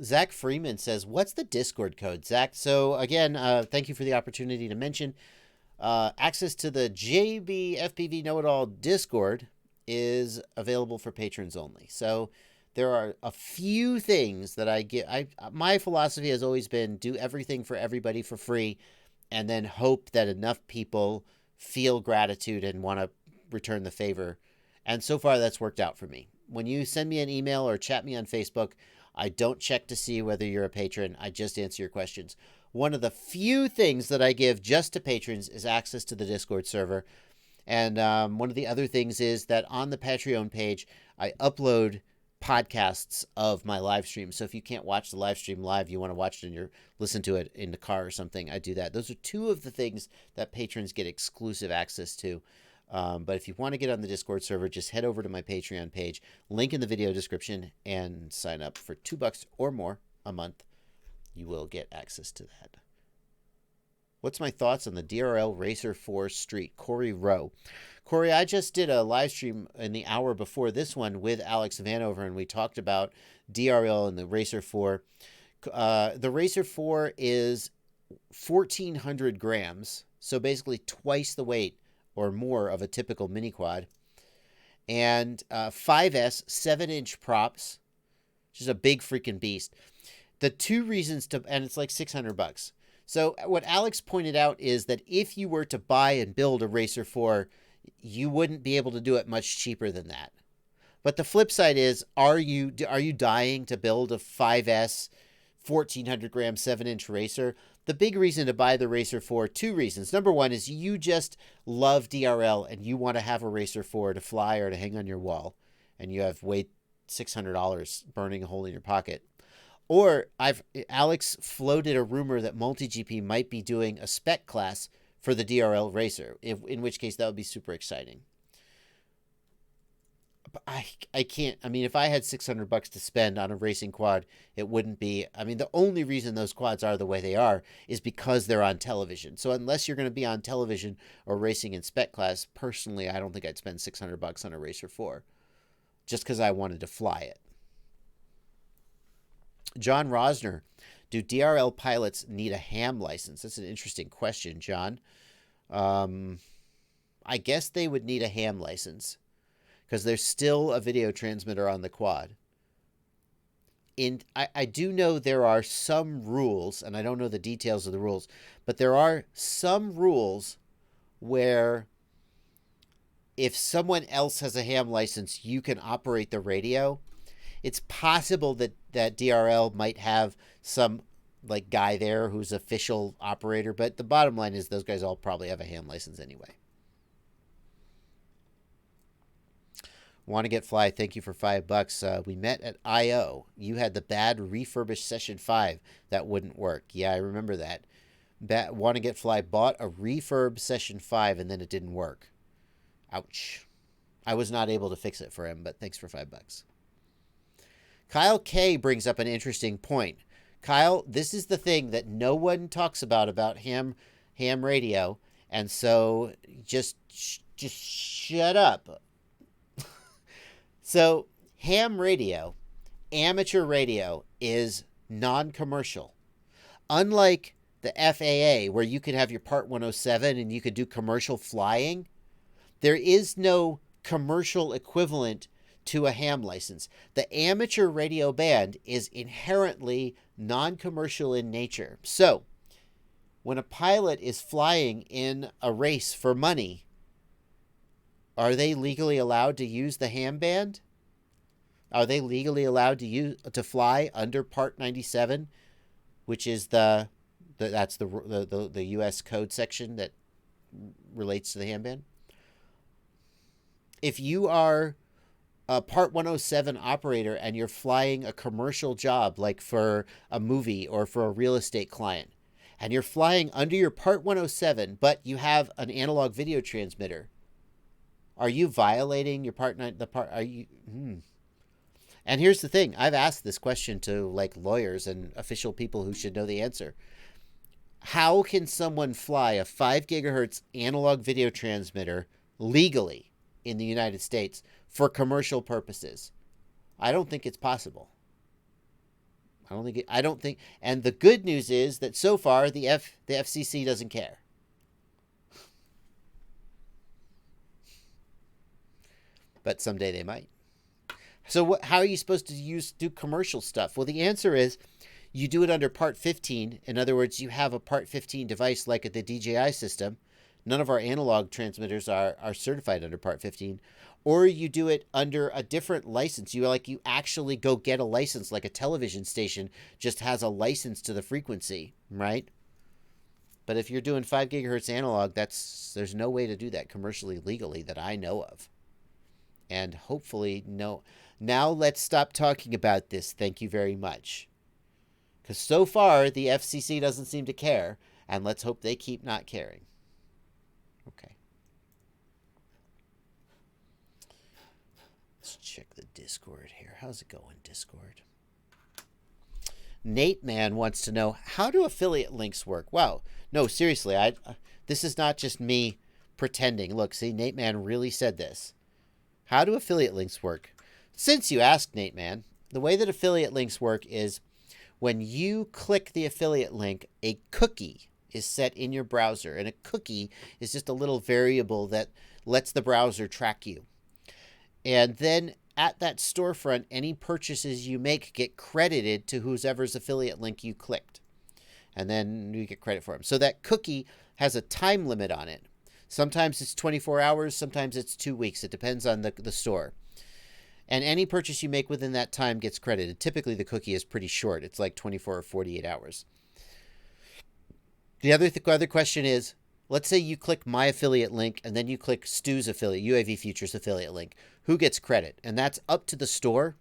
Zach Freeman says, what's the Discord code, Zach? So, again, thank you for the opportunity to mention. Access to the JB FPV Know-It-All Discord is available for patrons only. So there are a few things that I get. My philosophy has always been do everything for everybody for free and then hope that enough people feel gratitude and want to return the favor. And so far that's worked out for me. When you send me an email or chat me on Facebook, I don't check to see whether you're a patron. I just answer your questions. One of the few things that I give just to patrons is access to the Discord server. And one of the other things is that on the Patreon page, I upload podcasts of my live stream. So if you can't watch the live stream live, you want to watch it listen to it in the car or something, I do that. Those are two of the things that patrons get exclusive access to. But if you want to get on the Discord server, just head over to my Patreon page, link in the video description, and sign up for $2 or more a month. You will get access to that. What's my thoughts on the DRL Racer 4 Street? Corey Rowe. Corey, I just did a live stream in the hour before this one with Alex Vanover, and we talked about DRL and the Racer 4. The Racer 4 is 1,400 grams, so basically twice the weight or more of a typical mini quad. And 5S 7-inch props, which is a big freaking beast. The two reasons to, and it's like $600. So what Alex pointed out is that if you were to buy and build a Racer 4, you wouldn't be able to do it much cheaper than that. But the flip side is, are you dying to build a 5S 1,400 gram 7-inch racer? The big reason to buy the Racer 4, two reasons. Number one is you just love DRL and you want to have a Racer 4 to fly or to hang on your wall, and you have $600 burning a hole in your pocket. Or Alex floated a rumor that MultiGP might be doing a spec class for the DRL Racer, in which case that would be super exciting. I can't. I mean, if I had $600 to spend on a racing quad, it wouldn't be. I mean, the only reason those quads are the way they are is because they're on television. So unless you're going to be on television or racing in spec class, personally, I don't think I'd spend $600 on a Racer 4 just because I wanted to fly it. John Rosner, do DRL pilots need a ham license? That's an interesting question, John. I guess they would need a ham license because there's still a video transmitter on the quad. I do know there are some rules, and I don't know the details of the rules, but there are some rules where if someone else has a ham license, you can operate the radio. It's possible that DRL might have some like guy there who's official operator, but the bottom line is those guys all probably have a ham license anyway. Want to get fly? Thank you for $5. We met at I.O. You had the bad refurbished session 5 that wouldn't work. Yeah, I remember that. Want to get fly bought a refurb session 5 and then it didn't work. Ouch. I was not able to fix it for him, but thanks for $5. Kyle K brings up an interesting point. Kyle, this is the thing that no one talks about ham radio, and so just shut up. So, ham radio, amateur radio, is non-commercial. Unlike the FAA, where you could have your Part 107 and you could do commercial flying, there is no commercial equivalent to a ham license. The amateur radio band is inherently non-commercial in nature. So, when a pilot is flying in a race for money, are they legally allowed to use the ham band? Are they legally allowed to fly under Part 97, which is the U.S. code section that relates to the ham band? If you are a Part 107 operator and you're flying a commercial job like for a movie or for a real estate client, and you're flying under your Part 107, but you have an analog video transmitter, are you violating your Part 9? And here's the thing. I've asked this question to like lawyers and official people who should know the answer. How can someone fly a 5 gigahertz analog video transmitter legally in the United States for commercial purposes? I don't think it's possible. I don't think. And the good news is that so far the FCC doesn't care. But someday they might. So how are you supposed to do commercial stuff? Well, the answer is you do it under Part 15. In other words, you have a Part 15 device like at the DJI system. None of our analog transmitters are certified under Part 15. Or you do it under a different license. You actually go get a license, like a television station just has a license to the frequency, right? But if you're doing 5 gigahertz analog, there's no way to do that commercially legally that I know of. And hopefully, no. Now let's stop talking about this. Thank you very much. Because so far, the FCC doesn't seem to care. And let's hope they keep not caring. Okay. Let's check the Discord here. How's it going, Discord? Nate Man wants to know, how do affiliate links work? Wow. No, seriously. This is not just me pretending. Look, see, Nate Man really said this. How do affiliate links work? Since you asked, Nate Man, the way that affiliate links work is when you click the affiliate link, a cookie is set in your browser. And a cookie is just a little variable that lets the browser track you. And then at that storefront, any purchases you make get credited to whoever's affiliate link you clicked. And then you get credit for them. So that cookie has a time limit on it. Sometimes it's 24 hours, sometimes it's 2 weeks. It depends on the store. And any purchase you make within that time gets credited. Typically, the cookie is pretty short. It's like 24 or 48 hours. The other question is, let's say you click my affiliate link and then you click Stu's affiliate, UAV Futures affiliate link. Who gets credit? And that's up to the store.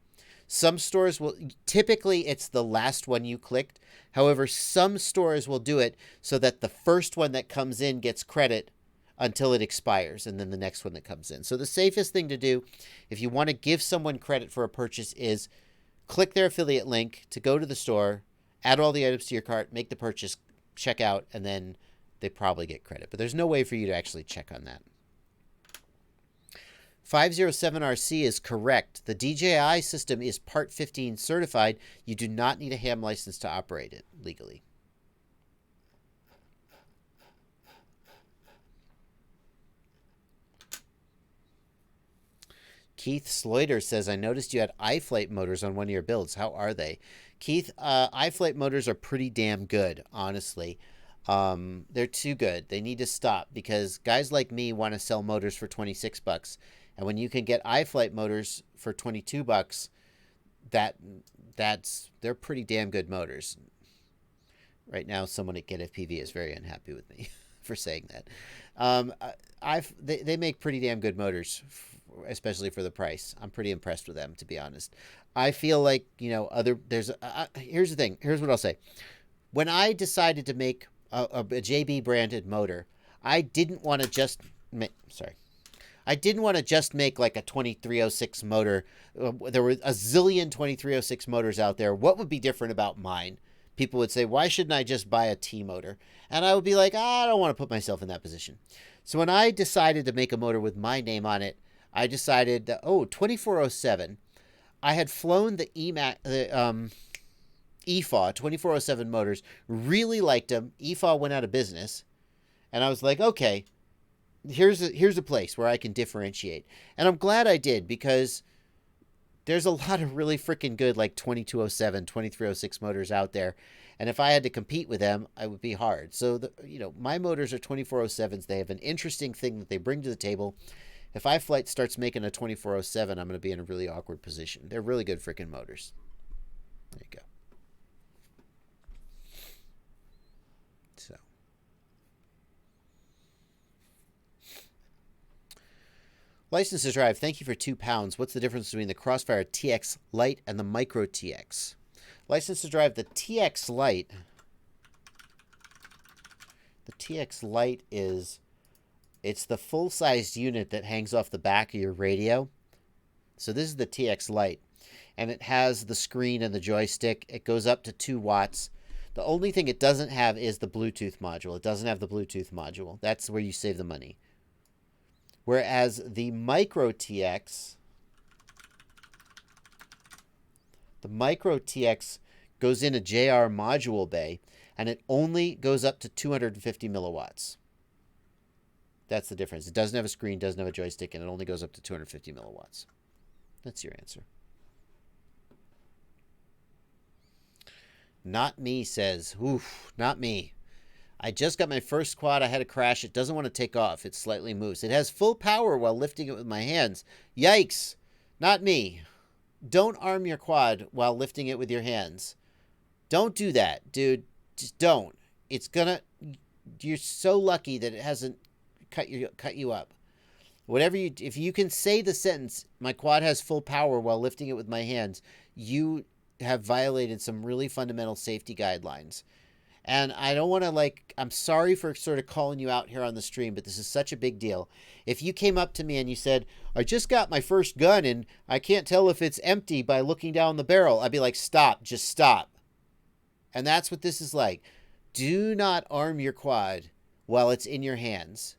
Some stores will, typically it's the last one you clicked. However, some stores will do it so that the first one that comes in gets credit until it expires, and then the next one that comes in. So the safest thing to do if you want to give someone credit for a purchase is click their affiliate link to go to the store, add all the items to your cart, make the purchase, check out, and then they probably get credit. But there's no way for you to actually check on that. 507RC is correct. The DJI system is Part 15 certified. You do not need a ham license to operate it legally. Keith Sloiter says, I noticed you had iFlight motors on one of your builds. How are they? Keith, iFlight motors are pretty damn good, honestly. They're too good. They need to stop because guys like me want to sell motors for $26. And when you can get iFlight motors for $22, they're pretty damn good motors. Right now, someone at GetFPV is very unhappy with me for saying that. They make pretty damn good motors, especially for the price. I'm pretty impressed with them, to be honest. I feel like, here's the thing. Here's what I'll say. When I decided to make a JB branded motor, I didn't want to just make like a 2306 motor. There were a zillion 2306 motors out there. What would be different about mine? People would say, why shouldn't I just buy a T motor? And I would be like, I don't want to put myself in that position. So when I decided to make a motor with my name on it, I decided that, 2407. I had flown the EFAW 2407 motors, really liked them. EFAW went out of business. And I was like, okay, here's a place where I can differentiate. And I'm glad I did, because there's a lot of really freaking good like 2207, 2306 motors out there. And if I had to compete with them, it would be hard. So, my motors are 2407s. They have an interesting thing that they bring to the table. If iFlight starts making a 2407, I'm going to be in a really awkward position. They're really good freaking motors. There you go. So. License to Drive, thank you for £2. What's the difference between the Crossfire TX Lite and the Micro TX? License to Drive, the TX Lite. The TX Lite it's the full-sized unit that hangs off the back of your radio. So this is the TX Lite. And it has the screen and the joystick. It goes up to 2 watts. The only thing it doesn't have is the Bluetooth module. It doesn't have the Bluetooth module. That's where you save the money. Whereas the Micro TX goes in a JR module bay, and it only goes up to 250 milliwatts. That's the difference. It doesn't have a screen, doesn't have a joystick, and it only goes up to 250 milliwatts. That's your answer. Not me says, oof, not me. I just got my first quad. I had a crash. It doesn't want to take off. It slightly moves. It has full power while lifting it with my hands. Yikes. Not me. Don't arm your quad while lifting it with your hands. Don't do that, dude. Just don't. You're so lucky that it hasn't cut you up. If you can say the sentence, my quad has full power while lifting it with my hands, you have violated some really fundamental safety guidelines. And I don't want to I'm sorry for sort of calling you out here on the stream, but this is such a big deal. If you came up to me and you said, I just got my first gun and I can't tell if it's empty by looking down the barrel, I'd be like, stop, just stop. And that's what this is like. Do not arm your quad while it's in your hands.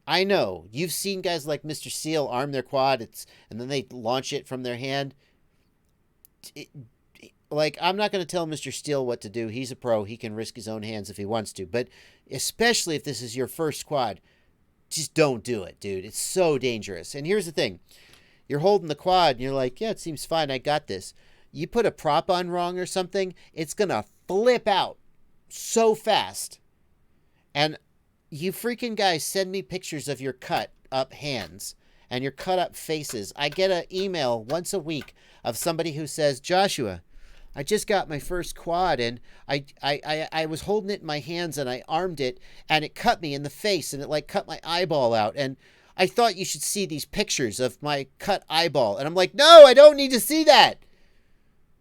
I know you've seen guys like Mr. Seal arm their quad, and then they launch it from their hand. I'm not going to tell Mr. Steele what to do. He's a pro. He can risk his own hands if he wants to. But especially if this is your first quad, just don't do it, dude. It's so dangerous. And here's the thing. You're holding the quad, and you're like, yeah, it seems fine. I got this. You put a prop on wrong or something, it's going to flip out so fast. And you freaking guys send me pictures of your cut up hands and your cut up faces. I get an email once a week of somebody who says, Joshua, I just got my first quad and I was holding it in my hands and I armed it and it cut me in the face and it cut my eyeball out. And I thought you should see these pictures of my cut eyeball. And I'm like, no, I don't need to see that.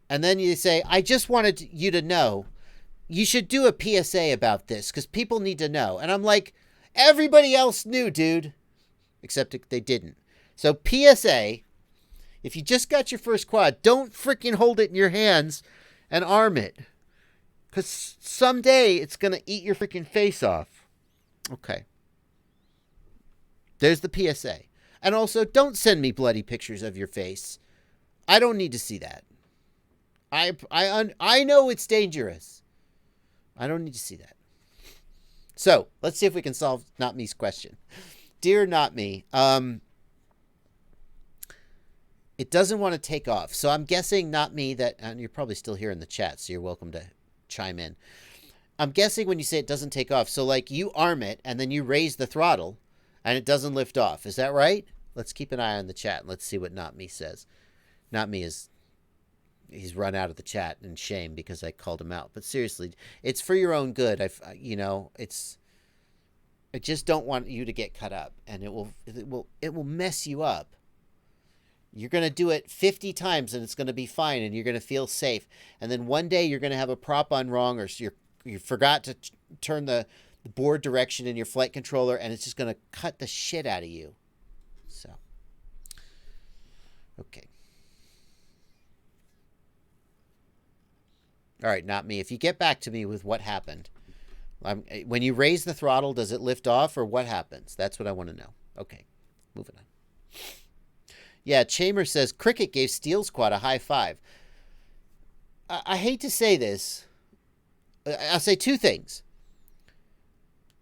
And then you say, I just wanted you to know. You should do a PSA about this because people need to know. And I'm like, Everybody else knew, dude. Except they didn't. So PSA, if you just got your first quad, don't freaking hold it in your hands and arm it. Because someday it's going to eat your freaking face off. Okay. There's the PSA. And also, don't send me bloody pictures of your face. I don't need to see that. I know it's dangerous. I don't need to see that. So, let's see if we can solve Not Me's question. Dear Not Me, it doesn't want to take off. So I'm guessing Not Me that, and you're probably still here in the chat, so you're welcome to chime in. I'm guessing when you say it doesn't take off, so like you arm it and then you raise the throttle and it doesn't lift off. Is that right? Let's keep an eye on the chat and let's see what Not Me says. Not Me he's run out of the chat in shame because I called him out. But seriously, it's for your own good. I just don't want you to get cut up, and it will mess you up. You're going to do it 50 times and it's going to be fine and you're going to feel safe. And then one day you're going to have a prop on wrong, or you forgot to turn the board direction in your flight controller, and it's just going to cut the shit out of you. So, okay. All right, Not Me. If you get back to me with what happened. When you raise the throttle, does it lift off or what happens? That's what I want to know. Okay, moving on. Yeah, Chamber says, Cricket gave Steel Squad a high five. I hate to say this. I'll say two things.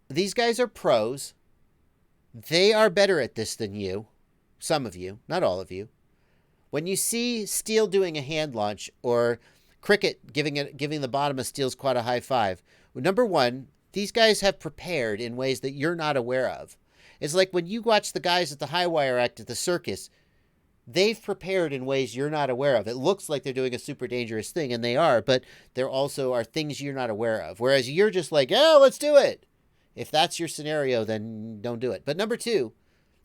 These guys are pros. They are better at this than you. Some of you, not all of you. When you see Steel doing a hand launch or Cricket giving the bottom of Steel Squad a high five, well, number one, these guys have prepared in ways that you're not aware of. It's like when you watch the guys at the high wire act at the circus, they've prepared in ways you're not aware of. It looks like they're doing a super dangerous thing, and they are, but there also are things you're not aware of. Whereas you're just like, yeah, let's do it. If that's your scenario, then don't do it. But number two,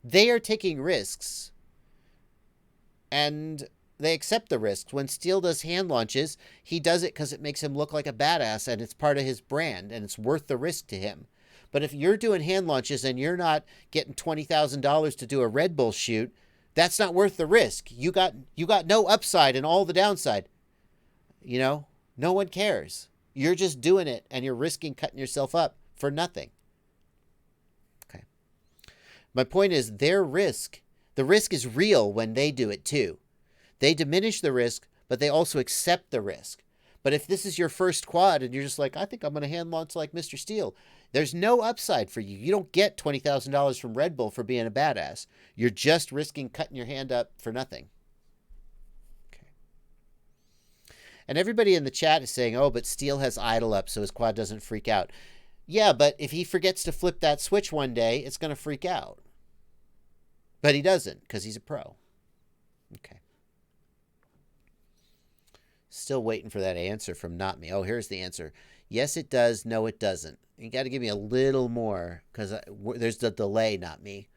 they are taking risks, and they accept the risks. When Steel does hand launches, he does it because it makes him look like a badass, and it's part of his brand, and it's worth the risk to him. But if you're doing hand launches and you're not getting $20,000 to do a Red Bull shoot, that's not worth the risk. You got no upside and all the downside. You know, no one cares. You're just doing it and you're risking cutting yourself up for nothing. Okay. My point is the risk is real when they do it too. They diminish the risk, but they also accept the risk. But if this is your first quad and you're just like, I think I'm going to hand launch like Mr. Steel, there's no upside for you. You don't get $20,000 from Red Bull for being a badass. You're just risking cutting your hand up for nothing. Okay. And everybody in the chat is saying, oh, but Steel has idle up so his quad doesn't freak out. Yeah, but if he forgets to flip that switch one day, it's going to freak out. But he doesn't because he's a pro. Okay. Still waiting for that answer from Not Me. Oh, here's the answer. Yes, it does. No, it doesn't. You got to give me a little more because there's the delay, Not Me.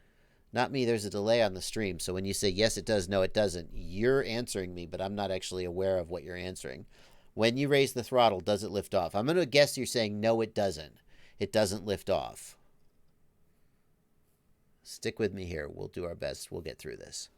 Not Me, there's a delay on the stream. So when you say yes, it does, no, it doesn't, you're answering me, but I'm not actually aware of what you're answering. When you raise the throttle, does it lift off? I'm going to guess you're saying no, it doesn't. It doesn't lift off. Stick with me here. We'll do our best. We'll get through this.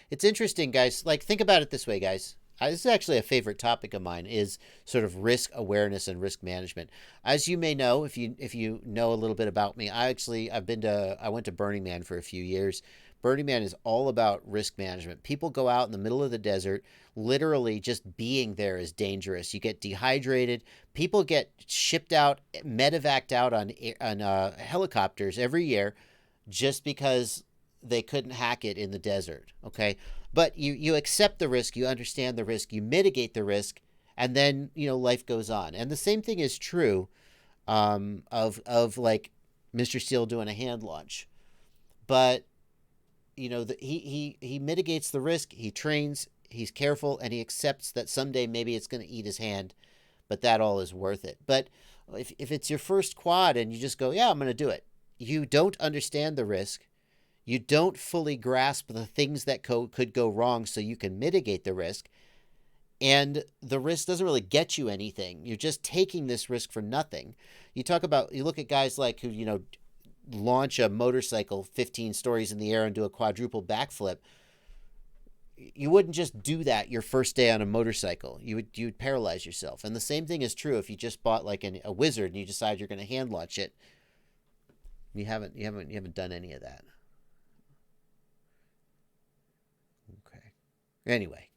It's interesting, guys. Like, think about it this way, guys. This is actually a favorite topic of mine, is sort of risk awareness and risk management. As you may know, if you know a little bit about me, I went to Burning Man for a few years. Burning Man is all about risk management. People go out in the middle of the desert. Literally just being there is dangerous. You get dehydrated. People get shipped out, medevaced out on helicopters every year just because they couldn't hack it in the desert. Okay. But you accept the risk. You understand the risk. You mitigate the risk. And then, life goes on. And the same thing is true of like Mr. Steel doing a hand launch. But, he mitigates the risk. He trains. He's careful. And he accepts that someday maybe it's going to eat his hand. But that all is worth it. But if it's your first quad and you just go, yeah, I'm going to do it. You don't understand the risk. You don't fully grasp the things that could go wrong so you can mitigate the risk. And the risk doesn't really get you anything. You're just taking this risk for nothing. You look at guys like who, launch a motorcycle 15 stories in the air and do a quadruple backflip. You wouldn't just do that your first day on a motorcycle. You'd paralyze yourself. And the same thing is true if you just bought like a Wizard and you decide you're going to hand launch it. You haven't done any of that. Okay. Anyway,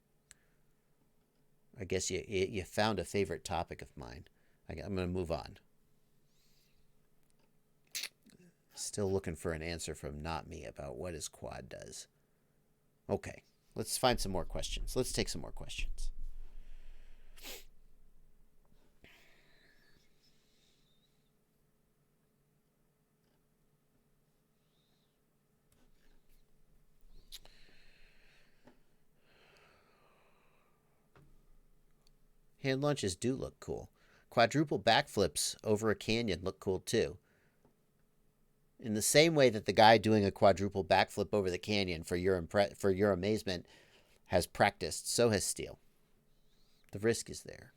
I guess you found a favorite topic of mine. I'm going to move on. Still looking for an answer from Not Me about what his quad does. Okay, let's find some more questions. Let's take some more questions. Hand launches do look cool. Quadruple backflips over a canyon look cool too. In the same way that the guy doing a quadruple backflip over the canyon for your amazement has practiced, so has Steele. The risk is there.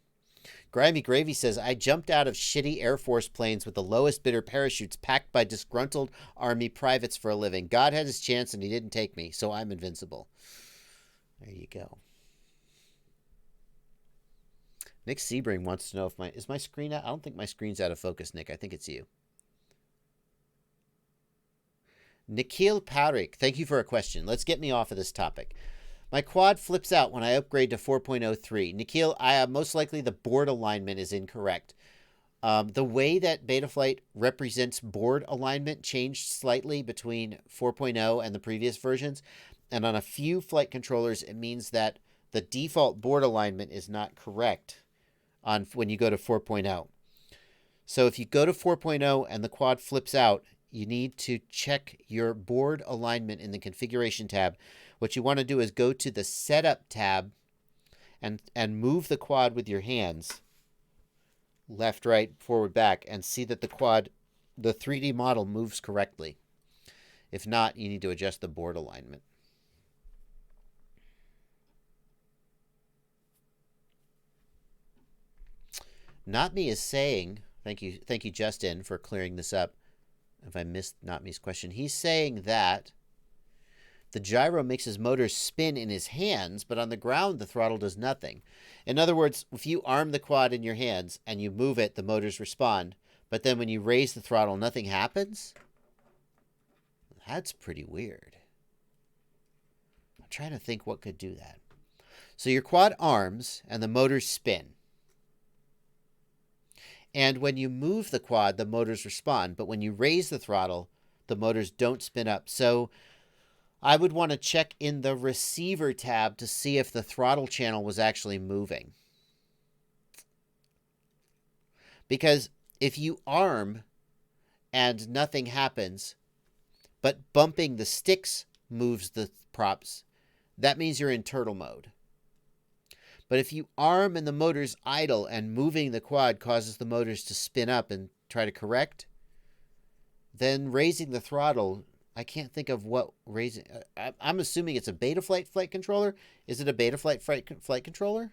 Grimy Gravy says, I jumped out of shitty Air Force planes with the lowest bidder parachutes packed by disgruntled Army privates for a living. God had his chance and he didn't take me, so I'm invincible. There you go. Nick Sebring wants to know if is my screen out? I don't think my screen's out of focus, Nick. I think it's you. Nikhil Parik, thank you for a question. Let's get me off of this topic. My quad flips out when I upgrade to 4.03. Nikhil, most likely the board alignment is incorrect. The way that Betaflight represents board alignment changed slightly between 4.0 and the previous versions. And on a few flight controllers, it means that the default board alignment is not correct when you go to 4.0. So if you go to 4.0 and the quad flips out, you need to check your board alignment in the configuration tab. What you want to do is go to the setup tab and move the quad with your hands, left, right, forward, back, and see that the 3D model moves correctly. If not, you need to adjust the board alignment. Not Me is saying, thank you, Justin, for clearing this up. If I missed Not Me's question, he's saying that the gyro makes his motors spin in his hands, but on the ground, the throttle does nothing. In other words, if you arm the quad in your hands and you move it, the motors respond. But then when you raise the throttle, nothing happens? That's pretty weird. I'm trying to think what could do that. So your quad arms and the motors spin. And when you move the quad, the motors respond. But when you raise the throttle, the motors don't spin up. So I would want to check in the receiver tab to see if the throttle channel was actually moving. Because if you arm and nothing happens, but bumping the sticks moves the props, that means you're in turtle mode. But if you arm and the motors idle and moving the quad causes the motors to spin up and try to correct, then raising the throttle, I can't think of what raising. I'm assuming it's a Betaflight flight controller. Is it a Betaflight flight controller?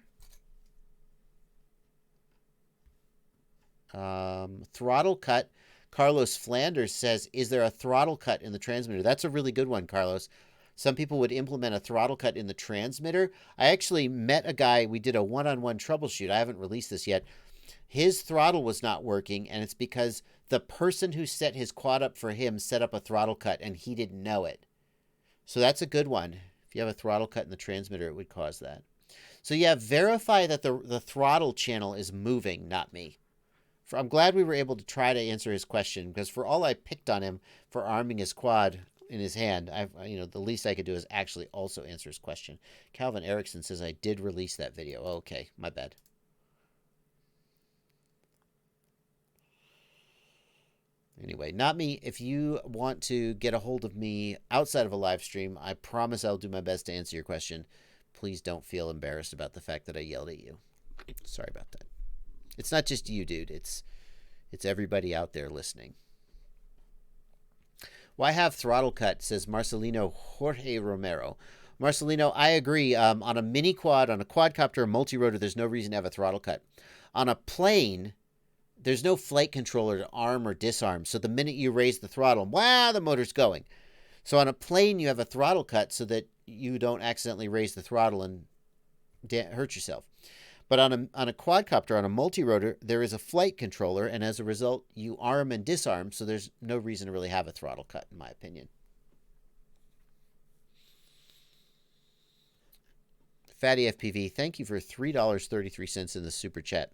Throttle cut. Carlos Flanders says, is there a throttle cut in the transmitter? That's a really good one, Carlos. Some people would implement a throttle cut in the transmitter. I actually met a guy. We did a one-on-one troubleshoot. I haven't released this yet. His throttle was not working, and it's because the person who set his quad up for him set up a throttle cut, and he didn't know it. So that's a good one. If you have a throttle cut in the transmitter, it would cause that. So yeah, verify that the throttle channel is moving, not me. I'm glad we were able to try to answer his question, because for all I picked on him for arming his quad in his hand, the least I could do is actually also answer his question. Calvin Erickson says I did release that video. Oh, okay, my bad. Anyway, Not Me. If you want to get a hold of me outside of a live stream, I promise I'll do my best to answer your question. Please don't feel embarrassed about the fact that I yelled at you. Sorry about that. It's not just you, dude. It's everybody out there listening. Why have throttle cut, says Marcelino Jorge Romero. Marcelino, I agree. On a mini quad, on a quadcopter, a multi-rotor, there's no reason to have a throttle cut. On a plane, there's no flight controller to arm or disarm. So the minute you raise the throttle, wow, the motor's going. So on a plane, you have a throttle cut so that you don't accidentally raise the throttle and hurt yourself. But on a quadcopter, on a multi-rotor, there is a flight controller, and as a result, you arm and disarm, so there's no reason to really have a throttle cut, in my opinion. Fatty FPV, thank you for $3.33 in the super chat.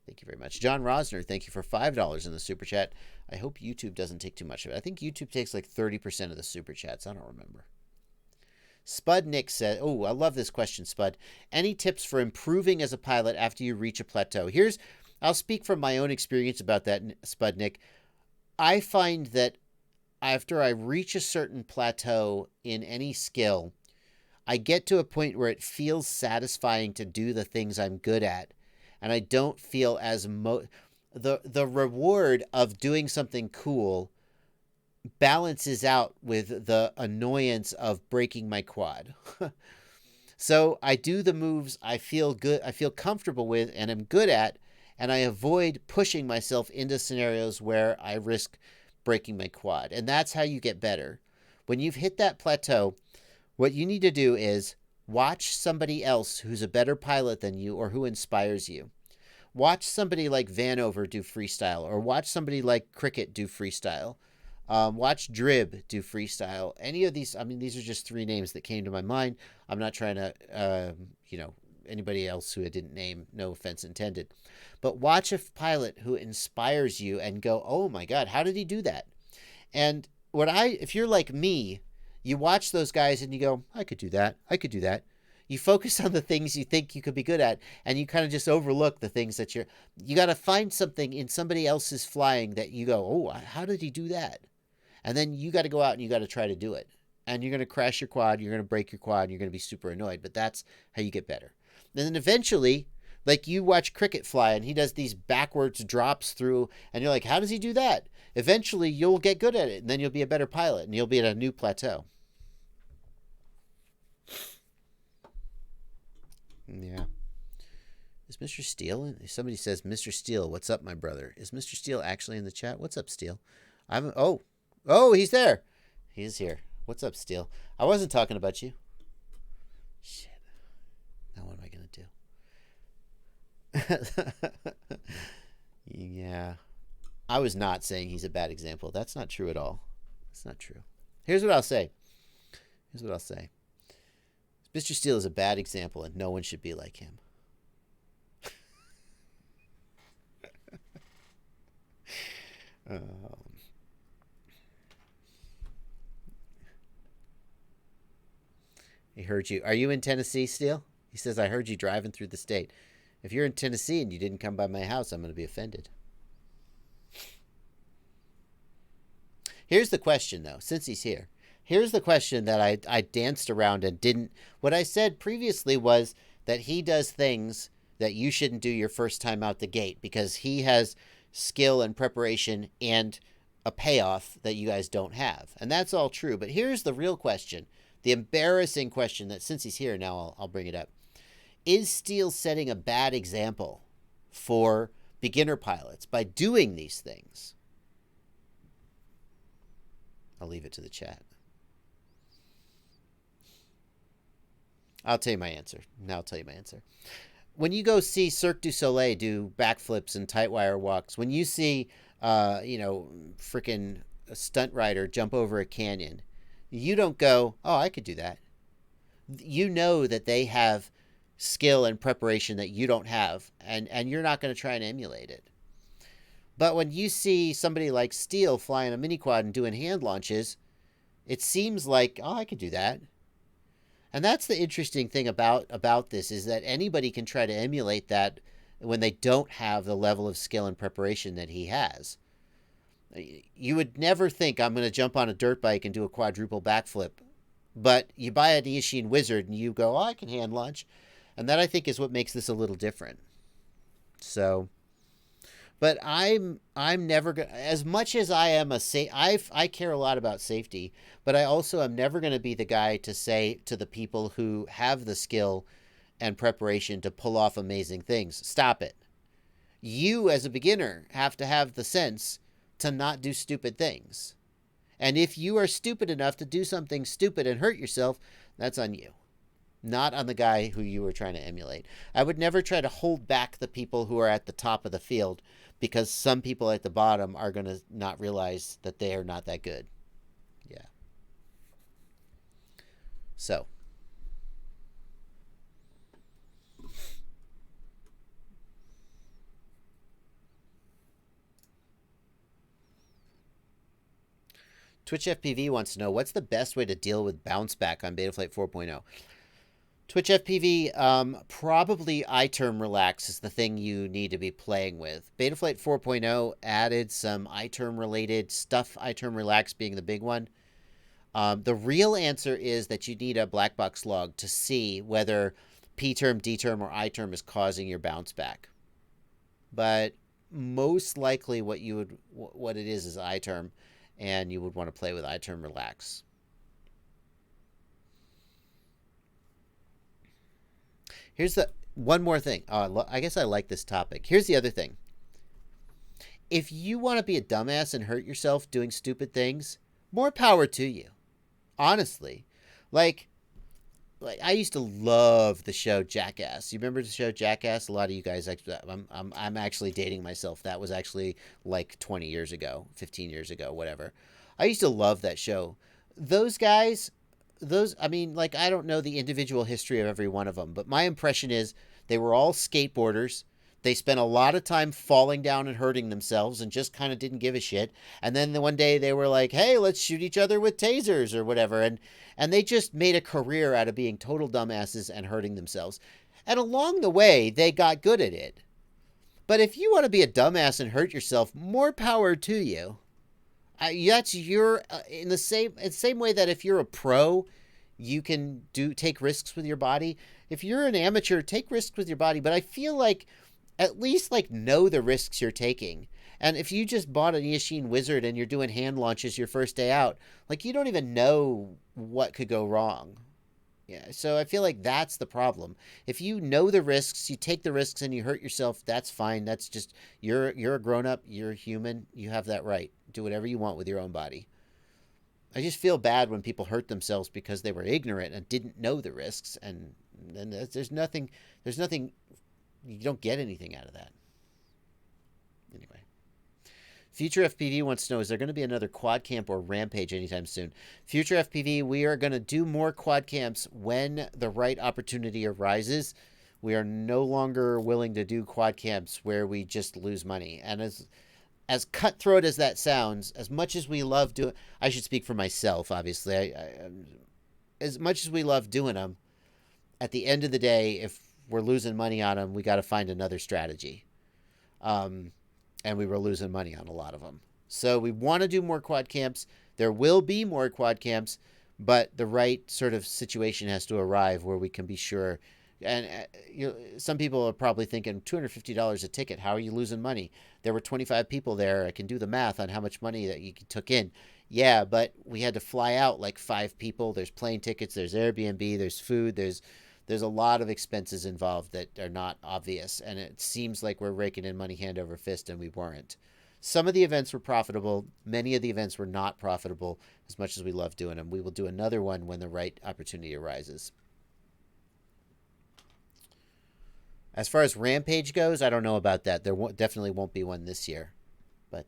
Thank you very much. John Rosner, thank you for $5 in the super chat. I hope YouTube doesn't take too much of it. I think YouTube takes like 30% of the super chats. I don't remember. Spud Nick said, oh, I love this question, Spud. Any tips for improving as a pilot after you reach a plateau? I'll speak from my own experience about that, Spud Nick. I find that after I reach a certain plateau in any skill, I get to a point where it feels satisfying to do the things I'm good at. And I don't feel as the reward of doing something cool balances out with the annoyance of breaking my quad. So I do the moves I feel good, I feel comfortable with, and I'm good at, and I avoid pushing myself into scenarios where I risk breaking my quad. And that's how you get better. When you've hit that plateau, what you need to do is watch somebody else who's a better pilot than you or who inspires you. Watch somebody like Vanover do freestyle, or watch somebody like Cricket do freestyle. Watch Drib do freestyle. Any of these, I mean, these are just three names that came to my mind. I'm not trying to, anybody else who I didn't name, no offense intended. But watch a pilot who inspires you and go, oh my God, how did he do that? And if you're like me, you watch those guys and you go, I could do that. I could do that. You focus on the things you think you could be good at, and you kind of just overlook the things that you got to find something in somebody else's flying that you go, oh, how did he do that? And then you got to go out and you got to try to do it. And you're going to crash your quad, you're going to break your quad, and you're going to be super annoyed. But that's how you get better. And then eventually, like you watch Cricket fly, and he does these backwards drops through, and you're like, how does he do that? Eventually, you'll get good at it, and then you'll be a better pilot, and you'll be at a new plateau. Yeah. Is Mr. Steele? Somebody says, Mr. Steele, what's up, my brother? Is Mr. Steele actually in the chat? What's up, Steele? Oh, he's there. He's here. What's up, Steele? I wasn't talking about you. Shit. Now what am I going to do? Yeah. I was not saying he's a bad example. That's not true at all. It's not true. Here's what I'll say. Mr. Steele is a bad example, and no one should be like him. He heard you. Are you in Tennessee, Steele? He says, I heard you driving through the state. If you're in Tennessee and you didn't come by my house, I'm going to be offended. Here's the question, though, since he's here. Here's the question that I danced around and didn't. What I said previously was that he does things that you shouldn't do your first time out the gate because he has skill and preparation and a payoff that you guys don't have. And that's all true. But here's the real question, the embarrassing question that since he's here now, I'll bring it up. Is Steele setting a bad example for beginner pilots by doing these things? I'll leave it to the chat. I'll tell you my answer. Now I'll tell you my answer. When you go see Cirque du Soleil do backflips and tight wire walks, when you see, freaking a stunt rider jump over a canyon, you don't go, oh, I could do that. You know that they have skill and preparation that you don't have, and you're not going to try and emulate it. But when you see somebody like Steele flying a mini quad and doing hand launches, it seems like, oh, I could do that. And that's the interesting thing about this, is that anybody can try to emulate that when they don't have the level of skill and preparation that he has. You would never think I'm going to jump on a dirt bike and do a quadruple backflip. But you buy a Niachin Wizard and you go, oh, I can hand launch. And that, I think, is what makes this a little different. So, But I'm never gonna, as much as I am I care a lot about safety, but I also am never going to be the guy to say to the people who have the skill and preparation to pull off amazing things, stop it. You as a beginner have to have the sense to not do stupid things. And if you are stupid enough to do something stupid and hurt yourself, that's on you, not on the guy who you were trying to emulate. I would never try to hold back the people who are at the top of the field because some people at the bottom are going to not realize that they are not that good. Yeah. So. Twitch FPV wants to know, what's the best way to deal with bounce back on Betaflight 4.0? Twitch FPV, probably iTerm Relax is the thing you need to be playing with. Betaflight 4.0 added some iTerm related stuff, iTerm Relax being the big one. The real answer is that you need a black box log to see whether P-term, D-term, or I-term is causing your bounce back. But most likely what it is I-term, and you would want to play with iTerm Relax. Here's the one more thing. I guess I like this topic. Here's the other thing. If you want to be a dumbass and hurt yourself doing stupid things, more power to you. Honestly. Like I used to love the show Jackass. You remember the show Jackass? A lot of you guys, I'm actually dating myself. That was actually like 20 years ago, 15 years ago, whatever. I used to love that show. Those guys, I don't know the individual history of every one of them, but my impression is they were all skateboarders. They spent a lot of time falling down and hurting themselves and just kind of didn't give a shit. And then one day they were like, hey, let's shoot each other with tasers or whatever. And they just made a career out of being total dumbasses and hurting themselves. And along the way, they got good at it. But if you want to be a dumbass and hurt yourself, more power to you. That's in the same way that if you're a pro, you can take risks with your body. If you're an amateur, take risks with your body. But I feel like at least know the risks you're taking. And if you just bought an Eachine Wizard and you're doing hand launches your first day out, you don't even know what could go wrong. Yeah, so I feel like that's the problem. If you know the risks, you take the risks and you hurt yourself, that's fine. That's just, you're a grown-up, you're a human, you have that right. Do whatever you want with your own body. I just feel bad when people hurt themselves because they were ignorant and didn't know the risks, and there's nothing, you don't get anything out of that. Anyway. Future FPV wants to know, is there going to be another quad camp or rampage anytime soon? Future FPV, we are going to do more quad camps when the right opportunity arises. We are no longer willing to do quad camps where we just lose money. And as cutthroat as that sounds, as much as we love doing, I should speak for myself, obviously. As much as we love doing them, at the end of the day, if we're losing money on them, we got to find another strategy. And we were losing money on a lot of them. So we want to do more quad camps. There will be more quad camps, but the right sort of situation has to arrive where we can be sure. And some people are probably thinking, $250 a ticket, how are you losing money? There were 25 people there. I can do the math on how much money that you took in. Yeah, but we had to fly out 5 people. There's plane tickets, there's Airbnb, there's food, there's a lot of expenses involved that are not obvious, and it seems like we're raking in money hand over fist, and we weren't. Some of the events were profitable. Many of the events were not profitable, as much as we love doing them. We will do another one when the right opportunity arises. As far as Rampage goes, I don't know about that. There definitely won't be one this year. But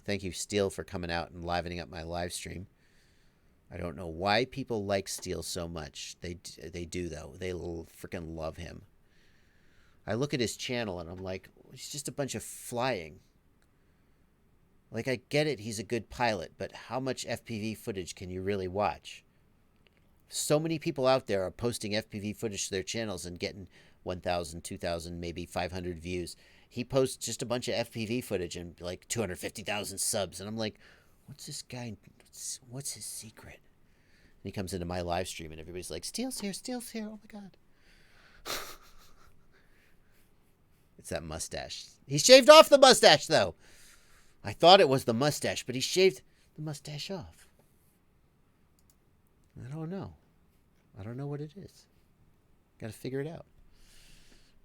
thank you, Steel, for coming out and livening up my live stream. I don't know why people like Steel so much. They do, though. They freaking love him. I look at his channel, and I'm like, it's just a bunch of flying. I get it, he's a good pilot, but how much FPV footage can you really watch? So many people out there are posting FPV footage to their channels and getting 1,000, 2,000, maybe 500 views. He posts just a bunch of FPV footage and 250,000 subs. And I'm like, what's this guy? What's his secret? he comes into my live stream and everybody's like, Steel's here, Steel's here. Oh my God. It's that mustache. He shaved off the mustache though. I thought it was the mustache, but he shaved the mustache off. I don't know. I don't know what it is. Got to figure it out.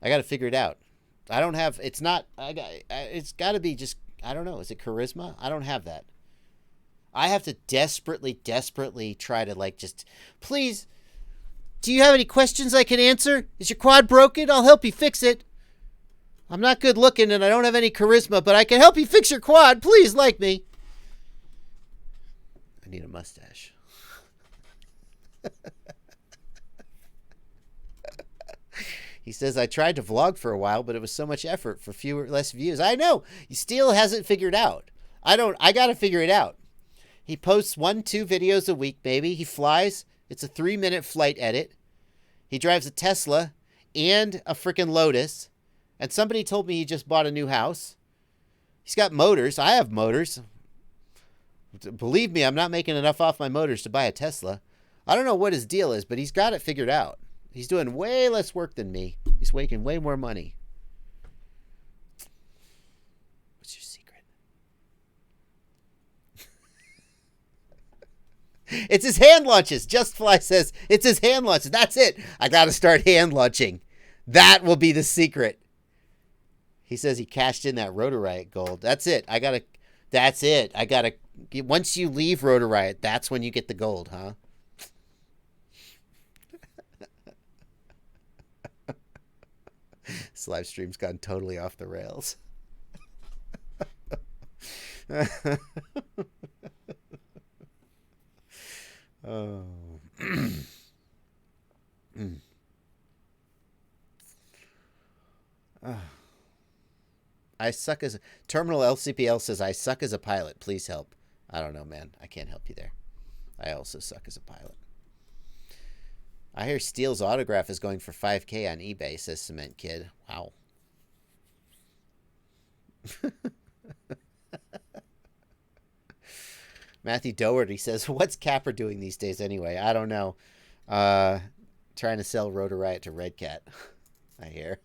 I got to figure it out. I don't have, it's not, it's got to be just, I don't know. Is it charisma? I don't have that. I have to desperately try to like just, please, do you have any questions I can answer? Is your quad broken? I'll help you fix it. I'm not good looking and I don't have any charisma, but I can help you fix your quad. Please like me. I need a mustache. He says, I tried to vlog for a while, but it was so much effort for less views. I know. He still hasn't figured out. I got to figure it out. He posts 1-2 videos a week, maybe. He flies. It's a 3-minute flight edit. He drives a Tesla and a freaking Lotus. And somebody told me he just bought a new house. He's got motors. I have motors. Believe me, I'm not making enough off my motors to buy a Tesla. I don't know what his deal is, but he's got it figured out. He's doing way less work than me. He's making way more money. What's your secret? It's his hand launches. Just Fly says it's his hand launches. That's it. I got to start hand launching. That will be the secret. He says he cashed in that Rotor Riot gold. That's it. That's it. Once you leave Rotor Riot, that's when you get the gold, huh? This live stream's gone totally off the rails. Oh. I suck as Terminal LCPL says I suck as a pilot. Please help. I don't know, man. I can't help you there. I also suck as a pilot. I hear Steele's autograph is going for $5K on eBay, says Cement Kid. Wow. Matthew Doherty says, what's Capper doing these days anyway? I don't know. Trying to sell Rotor Riot to Red Cat, I hear.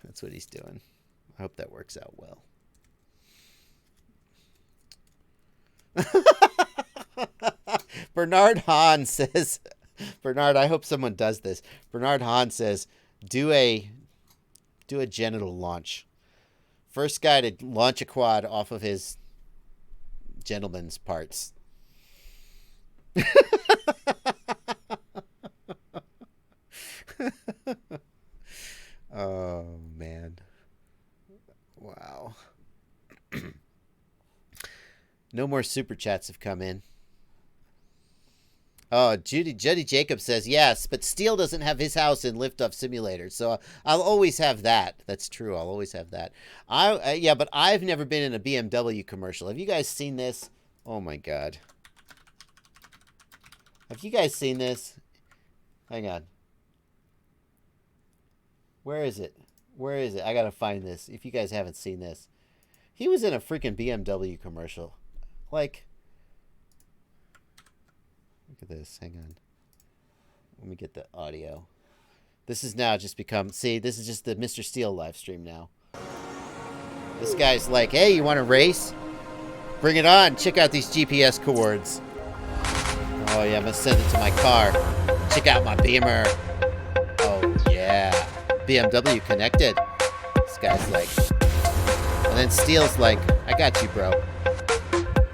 That's what he's doing. I hope that works out well. Bernard Hahn says, Bernard, I hope someone does this. Bernard Hahn says, do a genital launch. First guy to launch a quad off of his gentleman's parts. Oh, man. Wow. No more super chats have come in. Oh, Judy Jacob says, yes, but Steele doesn't have his house in Liftoff Simulator, so I'll always have that. That's true. I'll always have that. Yeah, but I've never been in a BMW commercial. Have you guys seen this? Oh, my God. Have you guys seen this? Hang on. Where is it? Where is it? I got to find this. If you guys haven't seen this. He was in a freaking BMW commercial. Like... Look at this. Hang on. Let me get the audio. This is now just become... See, this is just the Mr. Steele live stream now. This guy's like, hey, you want to race? Bring it on. Check out these GPS cords. Oh, yeah, I'm going to send it to my car. Check out my Beamer. Oh, yeah. BMW connected. This guy's like... And then Steele's like, I got you, bro.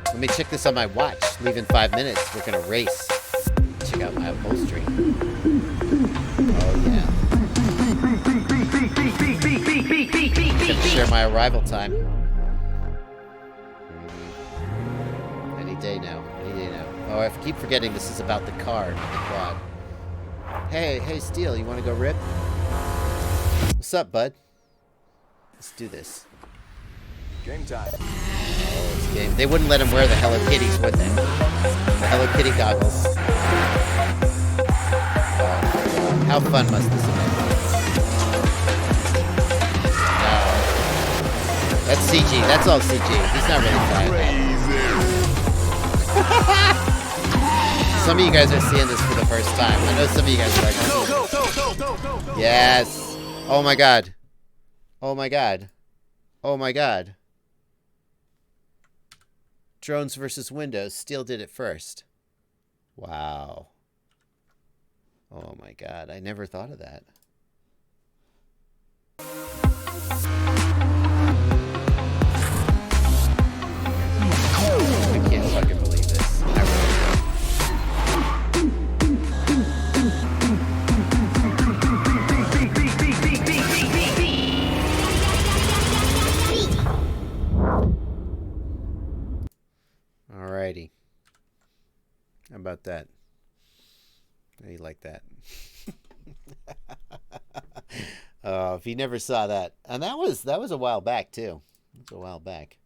Let me check this on my watch. Leave in 5 minutes. We're going to race. Check out my upholstery. Oh, yeah. I'm going to share my arrival time. Any day now. Any day now. Oh, I keep forgetting this is about the car, not the quad. Hey, Steele, you want to go rip? What's up, bud? Let's do this. Game time. Oh, it's game. They wouldn't let him wear the Hello Kitties, would they? The Hello Kitty goggles. Oh, how fun must this have been? No. That's CG. That's all CG. He's not really flying that. some of you guys are seeing this for the first time. I know some of you guys are like, oh, yes. Oh my god. Oh my god. Oh my god. Drones versus Windows. Steel did it first. Wow. Oh my god. I never thought of that. I can't fucking believe this. I Alrighty. How about that? How do you like that? If you never saw that. And that was a while back too. It was a while back.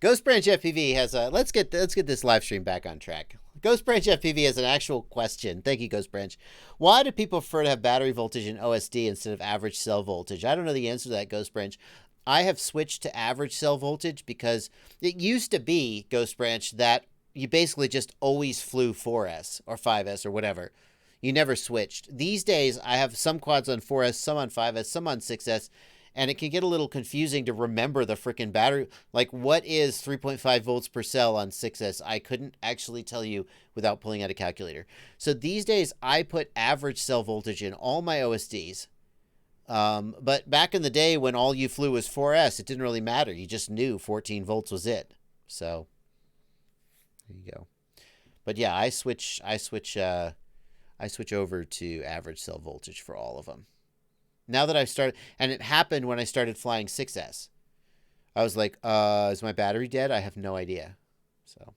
Ghost Branch FPV has a let's get this live stream back on track. Ghost Branch FPV has an actual question. Thank you, Ghost Branch. Why do people prefer to have battery voltage in OSD instead of average cell voltage? I don't know the answer to that, Ghost Branch. I have switched to average cell voltage because it used to be, Ghost Branch, that you basically just always flew 4S or 5S or whatever. You never switched. These days, I have some quads on 4S, some on 5S, some on 6S, and it can get a little confusing to remember the freaking battery. Like, what is 3.5 volts per cell on 6S? I couldn't actually tell you without pulling out a calculator. So these days, I put average cell voltage in all my OSDs. But back in the day when all you flew was 4S, it didn't really matter. You just knew 14 volts was it. So there you go. But yeah, I switch over to average cell voltage for all of them. Now that I've started, and it happened when I started flying 6S. I was like, is my battery dead? I have no idea. So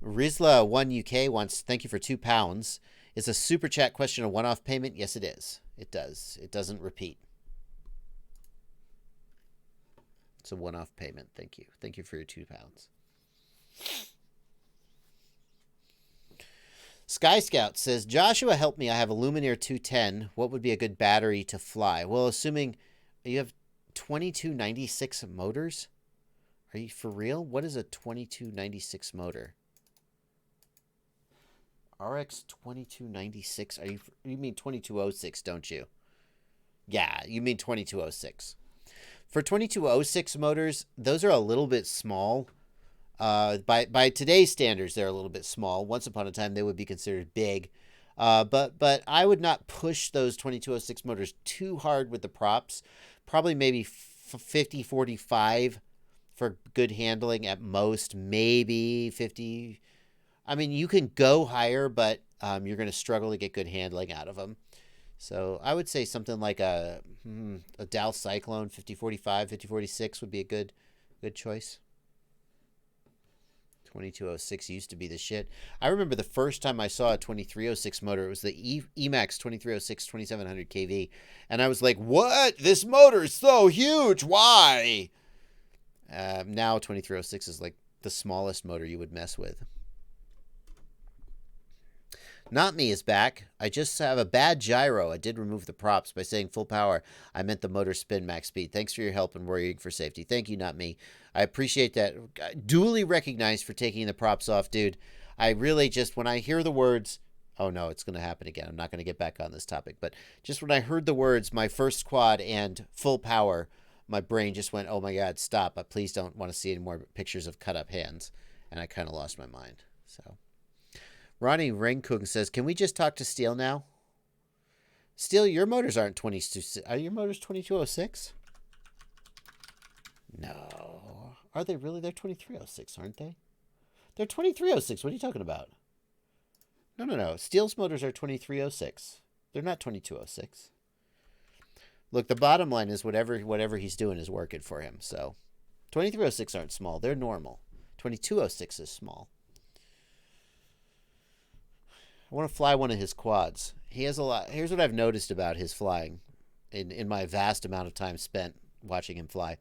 Rizla1UK wants, thank you for £2. Is a super chat question a one-off payment? Yes, it is. It does. It doesn't repeat. It's a one-off payment. Thank you. Thank you for your £2. Sky Scout says, Joshua, help me. I have a Lumineer 210. What would be a good battery to fly? Well, assuming you have 2296 motors. Are you for real? What is a 2296 motor? RX 2296. You mean 2206, don't you? Yeah, you mean 2206. For 2206 motors, those are a little bit small. By today's standards, they're a little bit small. Once upon a time, they would be considered big. But I would not push those 2206 motors too hard with the props. Probably maybe 50, 45 for good handling at most. Maybe 50. I mean, you can go higher, but you're going to struggle to get good handling out of them. So I would say something like a Dow Cyclone 5045, 5046 would be a good choice. 2206 used to be the shit. I remember the first time I saw a 2306 motor, it was the Emax 2306 2700 kV, and I was like, "What? This motor is so huge. Why?" Now 2306 is like the smallest motor you would mess with. Not Me is back. I just have a bad gyro. I did remove the props by saying full power. I meant the motor spin max speed. Thanks for your help and worrying for safety. Thank you, Not Me. I appreciate that. Duly recognized for taking the props off, dude. I really just, when I hear the words, oh no, it's going to happen again. I'm not going to get back on this topic. But just when I heard the words, my first quad and full power, my brain just went, oh my God, stop. I please don't want to see any more pictures of cut up hands. And I kind of lost my mind. So Ronnie Ringkung says, can we just talk to Steel now? Steel, your motors aren't 22. Are your motors 2206? No. Are they really? They're 2306, aren't they? They're 2306. What are you talking about? No. Steel's motors are 2306. They're not 2206. Look, the bottom line is whatever he's doing is working for him. So 2306 aren't small. They're normal. 2206 is small. I want to fly one of his quads. He has a lot. Here's what I've noticed about his flying in my vast amount of time spent watching him fly.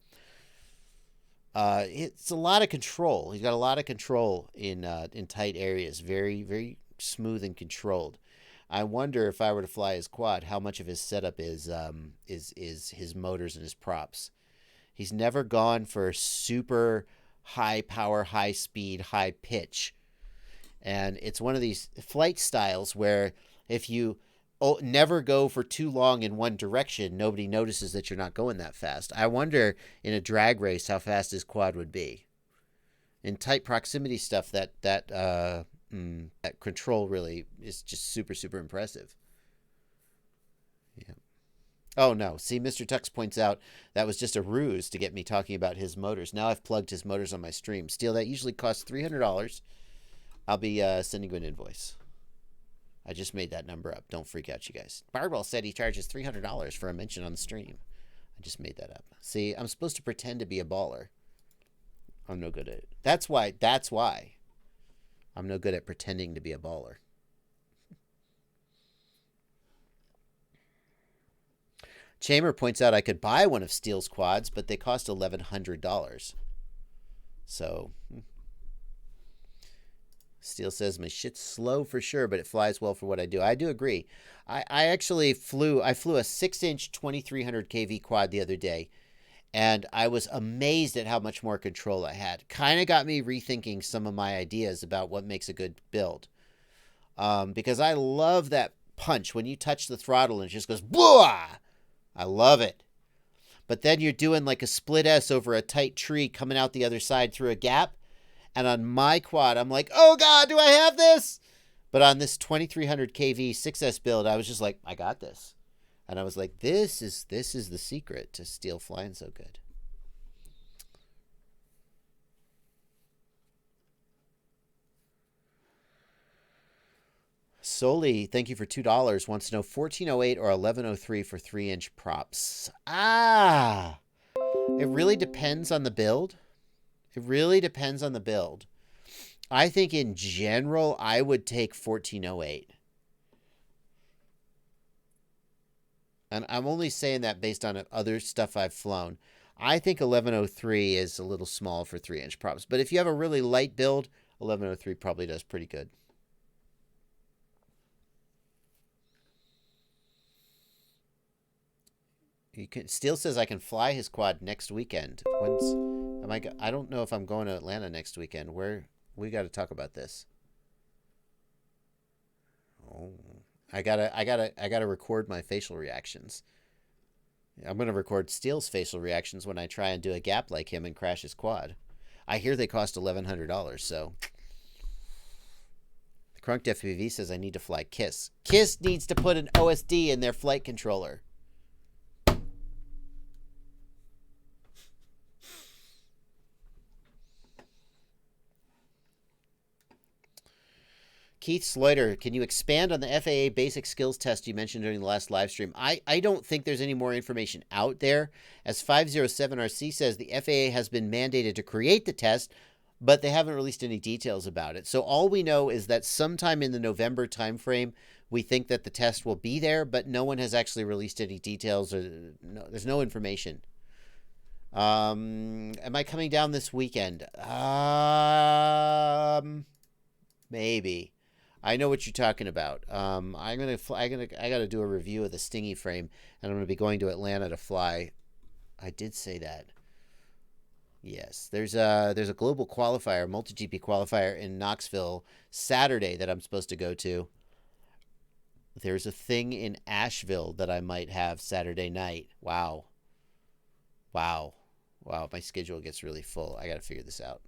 It's a lot of control. He's got a lot of control in tight areas. Very, very smooth and controlled. I wonder if I were to fly his quad, how much of his setup is his motors and his props. He's never gone for super high power, high speed, high pitch. And it's one of these flight styles where if you never go for too long in one direction, nobody notices that you're not going that fast. I wonder in a drag race how fast his quad would be. In tight proximity stuff, that control really is just super, super impressive. Yeah. Oh, no. See, Mr. Tux points out that was just a ruse to get me talking about his motors. Now I've plugged his motors on my stream. Steel, that usually costs $300. I'll be sending you an invoice. I just made that number up. Don't freak out, you guys. Bardwell said he charges $300 for a mention on the stream. I just made that up. See, I'm supposed to pretend to be a baller. I'm no good at it. That's why I'm no good at pretending to be a baller. Chamber points out I could buy one of Steel's quads, but they cost $1,100. So... Steel says my shit's slow for sure, but it flies well for what I do. I do agree. I actually flew a 6-inch 2300 kV quad the other day, and I was amazed at how much more control I had. Kind of got me rethinking some of my ideas about what makes a good build. Because I love that punch when you touch the throttle and it just goes, blah! I love it. But then you're doing like a split S over a tight tree coming out the other side through a gap. And on my quad, I'm like, oh, God, do I have this? But on this 2300 kV 6S build, I was just like, I got this. And I was like, this is the secret to Steel flying so good. Soli, thank you for $2, wants to know 1408 or 1103 for 3-inch props. Ah, it really depends on the build. It really depends on the build. I think in general, I would take 1408. And I'm only saying that based on other stuff I've flown. I think 1103 is a little small for 3-inch props. But if you have a really light build, 1103 probably does pretty good. Steele says I can fly his quad next weekend. I don't know if I'm going to Atlanta next weekend. We got to talk about this. Oh, I gotta record my facial reactions. I'm gonna record Steele's facial reactions when I try and do a gap like him and crash his quad. I hear they cost $1,100. So, Crunked FPV says I need to fly KISS. KISS needs to put an OSD in their flight controller. Keith Sloiter, can you expand on the FAA basic skills test you mentioned during the last live stream? I don't think there's any more information out there. As 507RC says, the FAA has been mandated to create the test, but they haven't released any details about it. So all we know is that sometime in the November timeframe, we think that the test will be there, but no one has actually released any details. There's no information. Am I coming down this weekend? Maybe. I know what you're talking about. I gotta do a review of the Stingy frame, and I'm gonna be going to Atlanta to fly. I did say that. Yes, there's a global qualifier, multi-GP qualifier in Knoxville Saturday that I'm supposed to go to. There's a thing in Asheville that I might have Saturday night. Wow. My schedule gets really full. I gotta figure this out.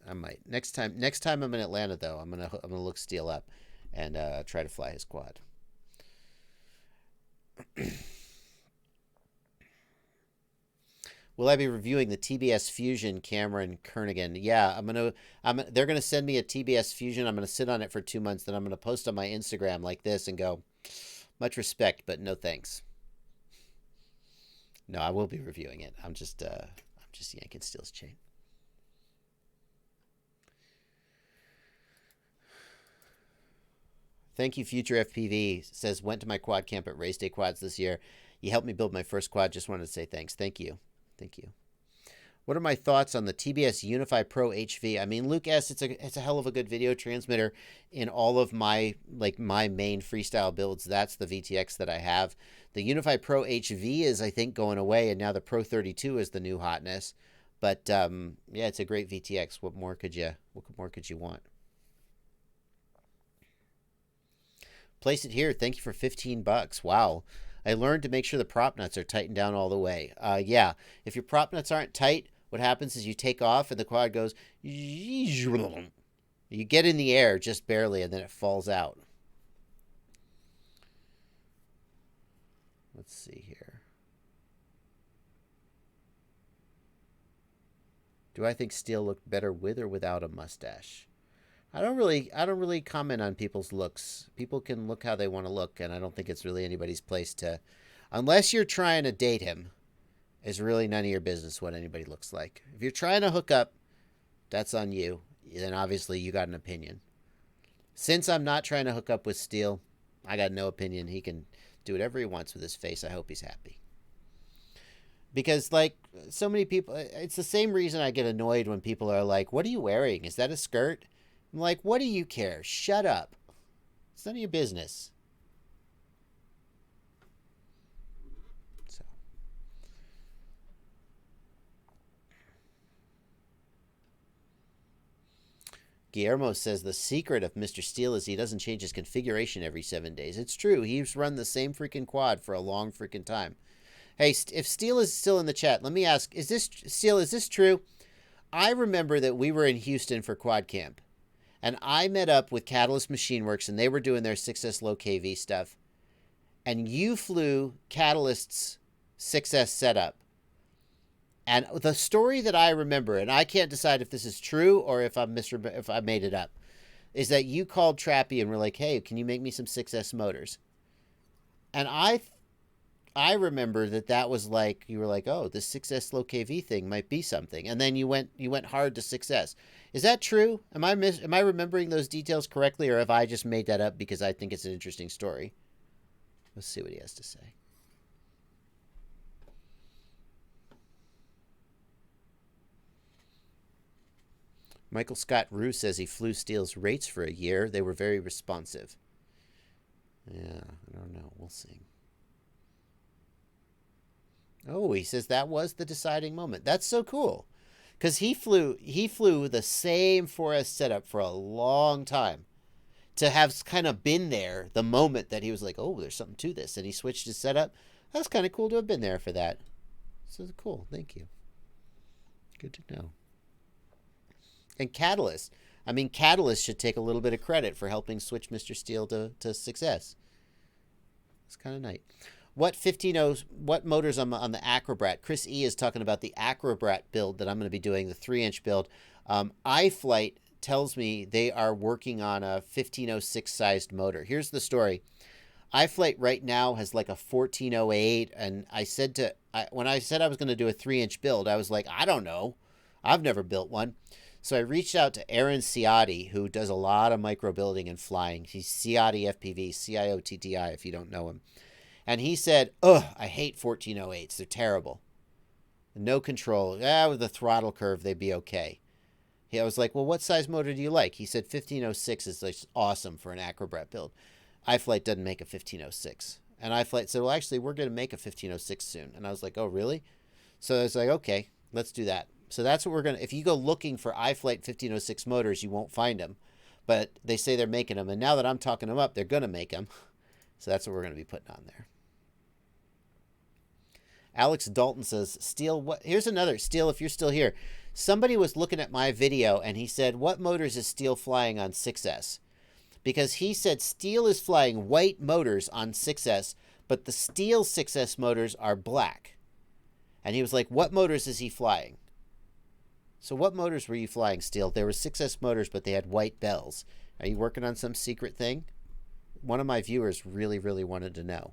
I might next time I'm in Atlanta though. I'm gonna look Steel up and try to fly his quad. Will I be reviewing the TBS Fusion camera in Kernighan? Yeah, they're gonna send me a TBS Fusion. I'm gonna sit on it for 2 months. Then I'm gonna post on my Instagram like this and go, much respect, but no thanks. No, I will be reviewing it. I'm just yanking Steel's chain. Thank you, Future FPV. Says, went to my quad camp at Race Day Quads this year. You helped me build my first quad. Just wanted to say thanks. Thank you. Thank you. What are my thoughts on the TBS Unify Pro HV? I mean, Luke S, it's a hell of a good video transmitter. In all of my main freestyle builds, that's the VTX that I have. The Unify Pro HV is, I think, going away, and now the Pro 32 is the new hotness. But yeah, it's a great VTX. What more could you want? Place it here. Thank you for $15. Wow. I learned to make sure the prop nuts are tightened down all the way. Yeah, if your prop nuts aren't tight, what happens is you take off and the quad goes, you get in the air just barely and then it falls out. Let's see here. Do I think Steele looked better with or without a mustache? I don't really comment on people's looks. People can look how they want to look, and I don't think it's really anybody's place to, unless you're trying to date him, it's really none of your business what anybody looks like. If you're trying to hook up, that's on you. Then obviously you got an opinion. Since I'm not trying to hook up with Steele, I got no opinion. He can do whatever he wants with his face. I hope he's happy. Because, like, so many people, it's the same reason I get annoyed when people are like, what are you wearing? Is that a skirt? I'm like, what do you care? Shut up. It's none of your business. So. Guillermo says the secret of Mr. Steele is he doesn't change his configuration every 7 days. It's true. He's run the same freaking quad for a long freaking time. Hey, if Steele is still in the chat, let me ask, Steele, is this true? I remember that we were in Houston for Quad Camp. And I met up with Catalyst Machine Works, and they were doing their 6S low KV stuff. And you flew Catalyst's 6S setup. And the story that I remember, and I can't decide if this is true or if I made it up, is that you called Trappy and were like, hey, can you make me some 6S motors? And I remember that was like, you were like, oh, this 6S low KV thing might be something. And then you went hard to 6S. Is that true? Am I remembering those details correctly, or have I just made that up because I think it's an interesting story? Let's see what he has to say. Michael Scott Rue says he flew Steele's rates for a year. They were very responsive. Yeah, I don't know. We'll see. Oh, he says that was the deciding moment. That's so cool. Because he flew the same 4S setup for a long time. To have kind of been there the moment that he was like, oh, there's something to this. And he switched his setup. That's kind of cool to have been there for that. So cool. Thank you. Good to know. And Catalyst. I mean, Catalyst should take a little bit of credit for helping switch Mr. Steele to success. It's kind of neat. What motors on the Acrobrat? Chris E is talking about the Acrobrat build that I'm going to be doing, the 3-inch build. iFlight tells me they are working on a 1506 sized motor. Here's the story. iFlight right now has like a 1408, and when I said I was going to do a 3-inch build, I was like, I don't know. I've never built one. So I reached out to Aaron Ciotti, who does a lot of micro building and flying. He's Ciotti FPV, CIOTTI if you don't know him. And he said, ugh, I hate 1408s. They're terrible. No control. With the throttle curve, they'd be okay. I was like, well, what size motor do you like? He said 1506 is like awesome for an Acrobrat build. iFlight doesn't make a 1506. And iFlight said, well, actually, we're going to make a 1506 soon. And I was like, oh, really? So I was like, okay, let's do that. So that's what we're going to, if you go looking for iFlight 1506 motors, you won't find them. But they say they're making them. And now that I'm talking them up, they're going to make them. So that's what we're going to be putting on there. Alex Dalton says, Steele, here's another. Steele, if you're still here. Somebody was looking at my video and he said, what motors is Steele flying on 6S? Because he said Steele is flying white motors on 6S, but the Steele 6S motors are black. And he was like, what motors is he flying? So what motors were you flying, Steele? There were 6S motors, but they had white bells. Are you working on some secret thing? One of my viewers really, really wanted to know.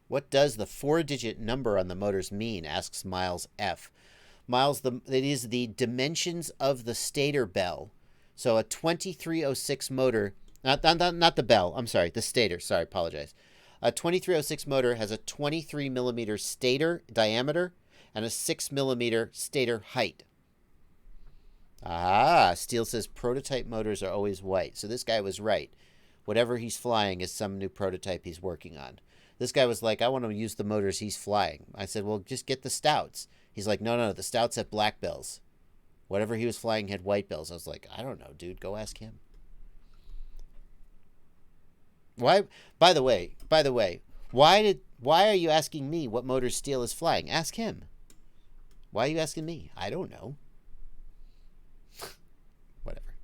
What does the 4-digit number on the motors mean? Asks Miles F. Miles, it is the dimensions of the stator bell. So a 2306 motor, not the bell, I'm sorry, the stator, sorry, apologize. A 2306 motor has a 23 millimeter stator diameter and a 6 millimeter stator height. Ah, Steele says prototype motors are always white. So this guy was right. Whatever he's flying is some new prototype he's working on. This guy was like, I want to use the motors he's flying. I said, well, just get the Stouts. He's like, no, the Stouts have black bills. Whatever he was flying had white bills. I was like, I don't know, dude. Go ask him. Why? By the way, why are you asking me what motor Steele is flying? Ask him. Why are you asking me? I don't know. Whatever.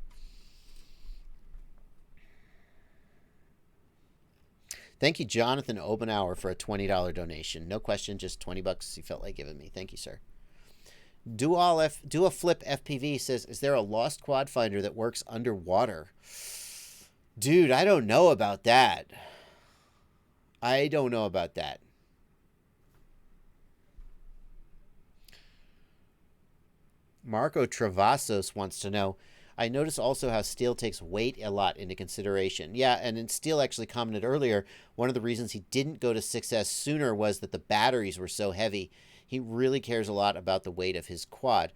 Thank you, Jonathan Obenauer, for a $20 donation. No question, just $20 he felt like giving me. Thank you, sir. Do a Flip FPV says, is there a lost quad finder that works underwater? Dude, I don't know about that. Marco Travasos wants to know, I notice also how Steele takes weight a lot into consideration. Yeah, and then Steele actually commented earlier, one of the reasons he didn't go to 6S sooner was that the batteries were so heavy. He really cares a lot about the weight of his quad.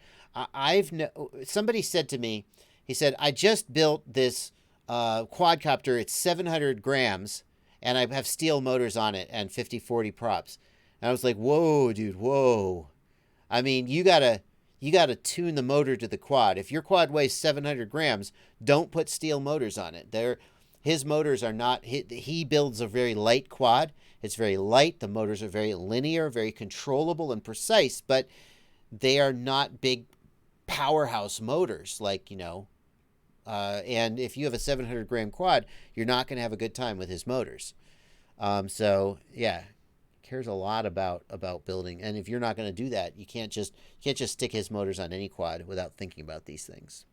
Somebody said to me, he said, I just built this quadcopter. It's 700 grams, and I have Steele motors on it and 50-40 props. And I was like, whoa, dude, whoa. I mean, you gotta tune the motor to the quad. If your quad weighs 700 grams, don't put Steele motors on it. His motors are not, he builds a very light quad. It's very light. The motors are very linear, very controllable and precise, but they are not big powerhouse motors like, and if you have a 700 gram quad, you're not going to have a good time with his motors. So yeah, cares a lot about building. And if you're not going to do that, you can't just stick his motors on any quad without thinking about these things.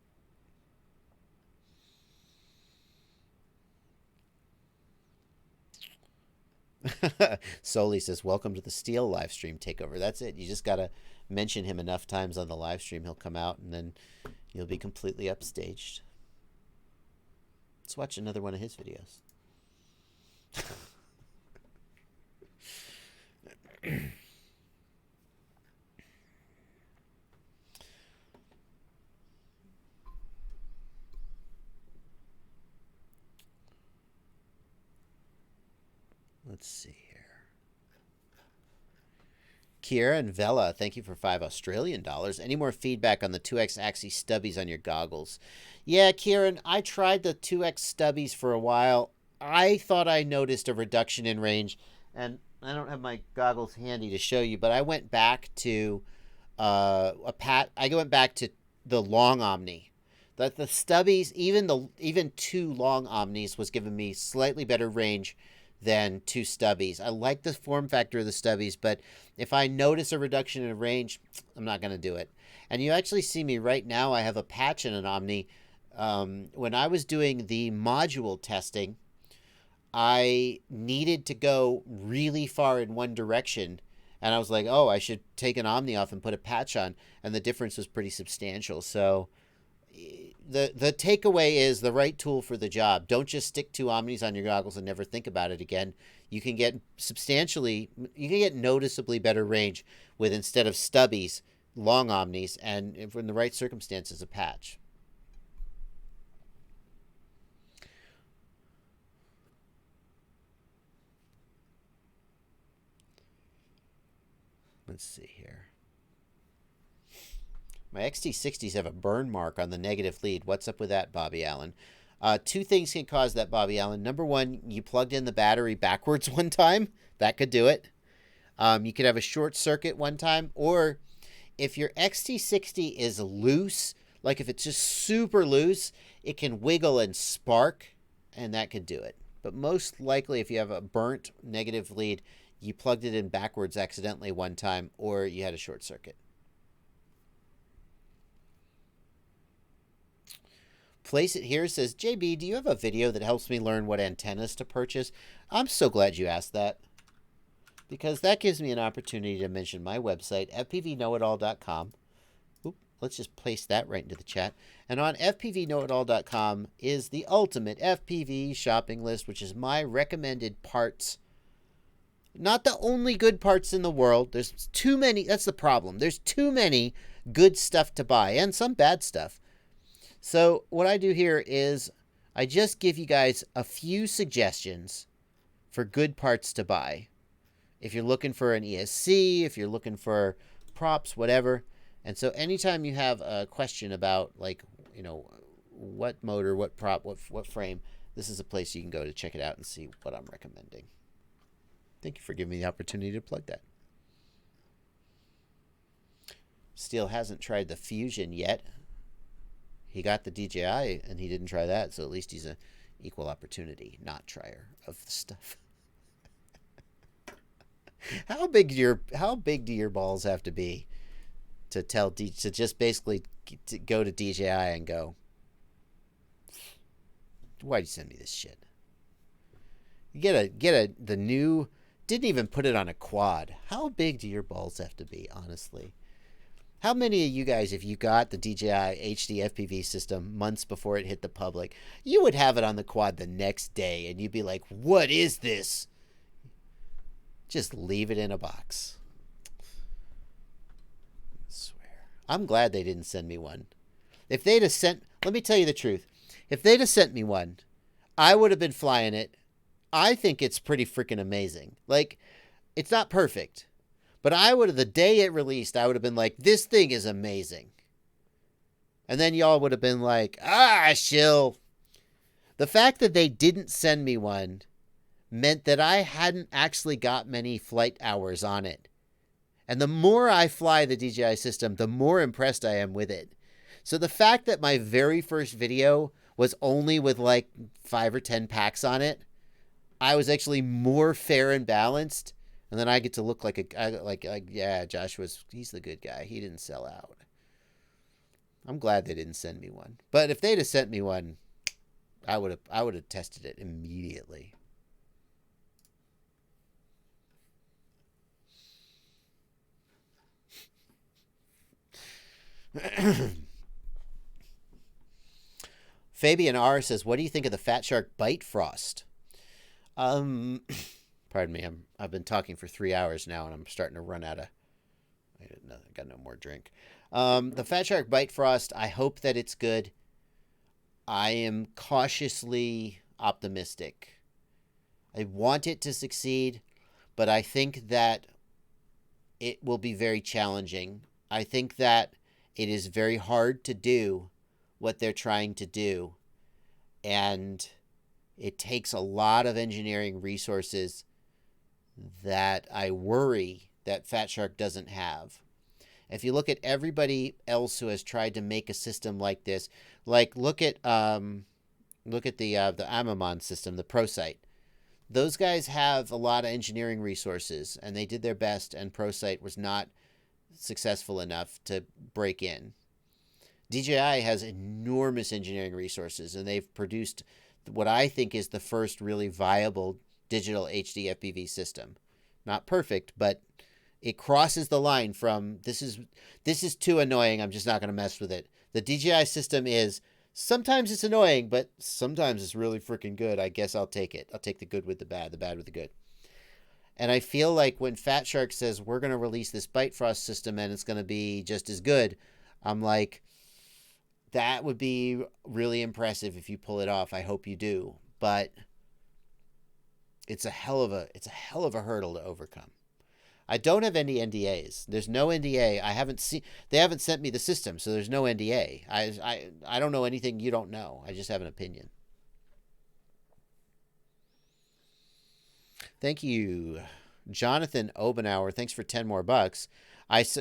Soli says, welcome to the Steele live stream takeover. That's it. You just got to mention him enough times on the live stream. He'll come out and then you'll be completely upstaged. Let's watch another one of his videos. Let's see here. Kiera and Vela, thank you for $5 Australian. Any more feedback on the 2X axis stubbies on your goggles? Yeah, Kieran, I tried the 2X stubbies for a while. I thought I noticed a reduction in range, and I don't have my goggles handy to show you, but I went back to I went back to the long Omni. The stubbies, even two long Omnis was giving me slightly better range than two stubbies. I like the form factor of the stubbies, but if I notice a reduction in range, I'm not going to do it. And you actually see me right now, I have a patch in an Omni. When I was doing the module testing, I needed to go really far in one direction, and I was like, oh, I should take an Omni off and put a patch on, and the difference was pretty substantial. So the takeaway is the right tool for the job. Don't just stick two Omnis on your goggles and never think about it again. You can get noticeably better range with, instead of stubbies, long Omnis, and if in the right circumstances, a patch. Let's see here. My XT60s have a burn mark on the negative lead. What's up with that, Bobby Allen? Two things can cause that, Bobby Allen. Number one, you plugged in the battery backwards one time. That could do it. You could have a short circuit one time. Or if your XT60 is loose, like if it's just super loose, it can wiggle and spark, and that could do it. But most likely, if you have a burnt negative lead, you plugged it in backwards accidentally one time, or you had a short circuit. Place It Here says, JB, do you have a video that helps me learn what antennas to purchase? I'm so glad you asked that, because that gives me an opportunity to mention my website, fpvknowitall.com. Let's just place that right into the chat. And on fpvknowitall.com is the ultimate FPV shopping list, which is my recommended parts Not the only good parts in the world. There's too many. That's the problem. There's too many good stuff to buy and some bad stuff. So what I do here is I just give you guys a few suggestions for good parts to buy. If you're looking for an ESC, if you're looking for props, whatever. And so anytime you have a question about, like, you know, what motor, what prop, what frame, this is a place you can go to check it out and see what I'm recommending. Thank you for giving me the opportunity to plug that. Steele hasn't tried the Fusion yet. He got the DJI and he didn't try that, so at least he's an equal opportunity not trier of the stuff. How big do your balls have to be to to just basically to go to DJI and go, why'd you send me this shit? You get the new, didn't even put it on a quad. How big do your balls have to be, honestly? How many of you guys, if you got the DJI HD FPV system months before it hit the public, you would have it on the quad the next day and you'd be like, what is this? Just leave it in a box. I swear. I'm glad they didn't send me one. If they'd have sent, let me tell you the truth. If they'd have sent me one, I would have been flying it. I think it's pretty freaking amazing. Like, it's not perfect. But I would have, the day it released, I would have been like, this thing is amazing. And then y'all would have been like, shill. The fact that they didn't send me one meant that I hadn't actually got many flight hours on it. And the more I fly the DJI system, the more impressed I am with it. So the fact that my very first video was only with like 5 or 10 packs on it, I was actually more fair and balanced. And then I get to look like yeah, he's the good guy. He didn't sell out. I'm glad they didn't send me one. But if they'd have sent me one, I would have tested it immediately. Fabian R says, "What do you think of the Fat Shark Bite Frost?" Pardon me, I've been talking for 3 hours now, and I'm starting to run out of. I got no more drink. The Fat Shark Bite Frost. I hope that it's good. I am cautiously optimistic. I want it to succeed, but I think that it will be very challenging. I think that it is very hard to do what they're trying to do, and it takes a lot of engineering resources that I worry that Fat Shark doesn't have. If you look at everybody else who has tried to make a system like this, like look at the Amamon system, the ProSight. Those guys have a lot of engineering resources, and they did their best, and ProSight was not successful enough to break in. DJI has enormous engineering resources, and they've produced what I think is the first really viable digital HD FPV system. Not perfect, but it crosses the line from this is too annoying, I'm just not going to mess with it. The DJI system is, sometimes it's annoying, but sometimes it's really freaking good. I guess I'll take it. I'll take the good with the bad with the good. And I feel like when Fat Shark says we're going to release this Bite Frost system and it's going to be just as good, I'm like, that would be really impressive if you pull it off. I hope you do. But it's a hell of a hurdle to overcome. I don't have any NDAs. There's no NDA. They haven't sent me the system, so there's no NDA. I don't know anything you don't know. I just have an opinion. Thank you, Jonathan Obenauer. Thanks for 10 more bucks.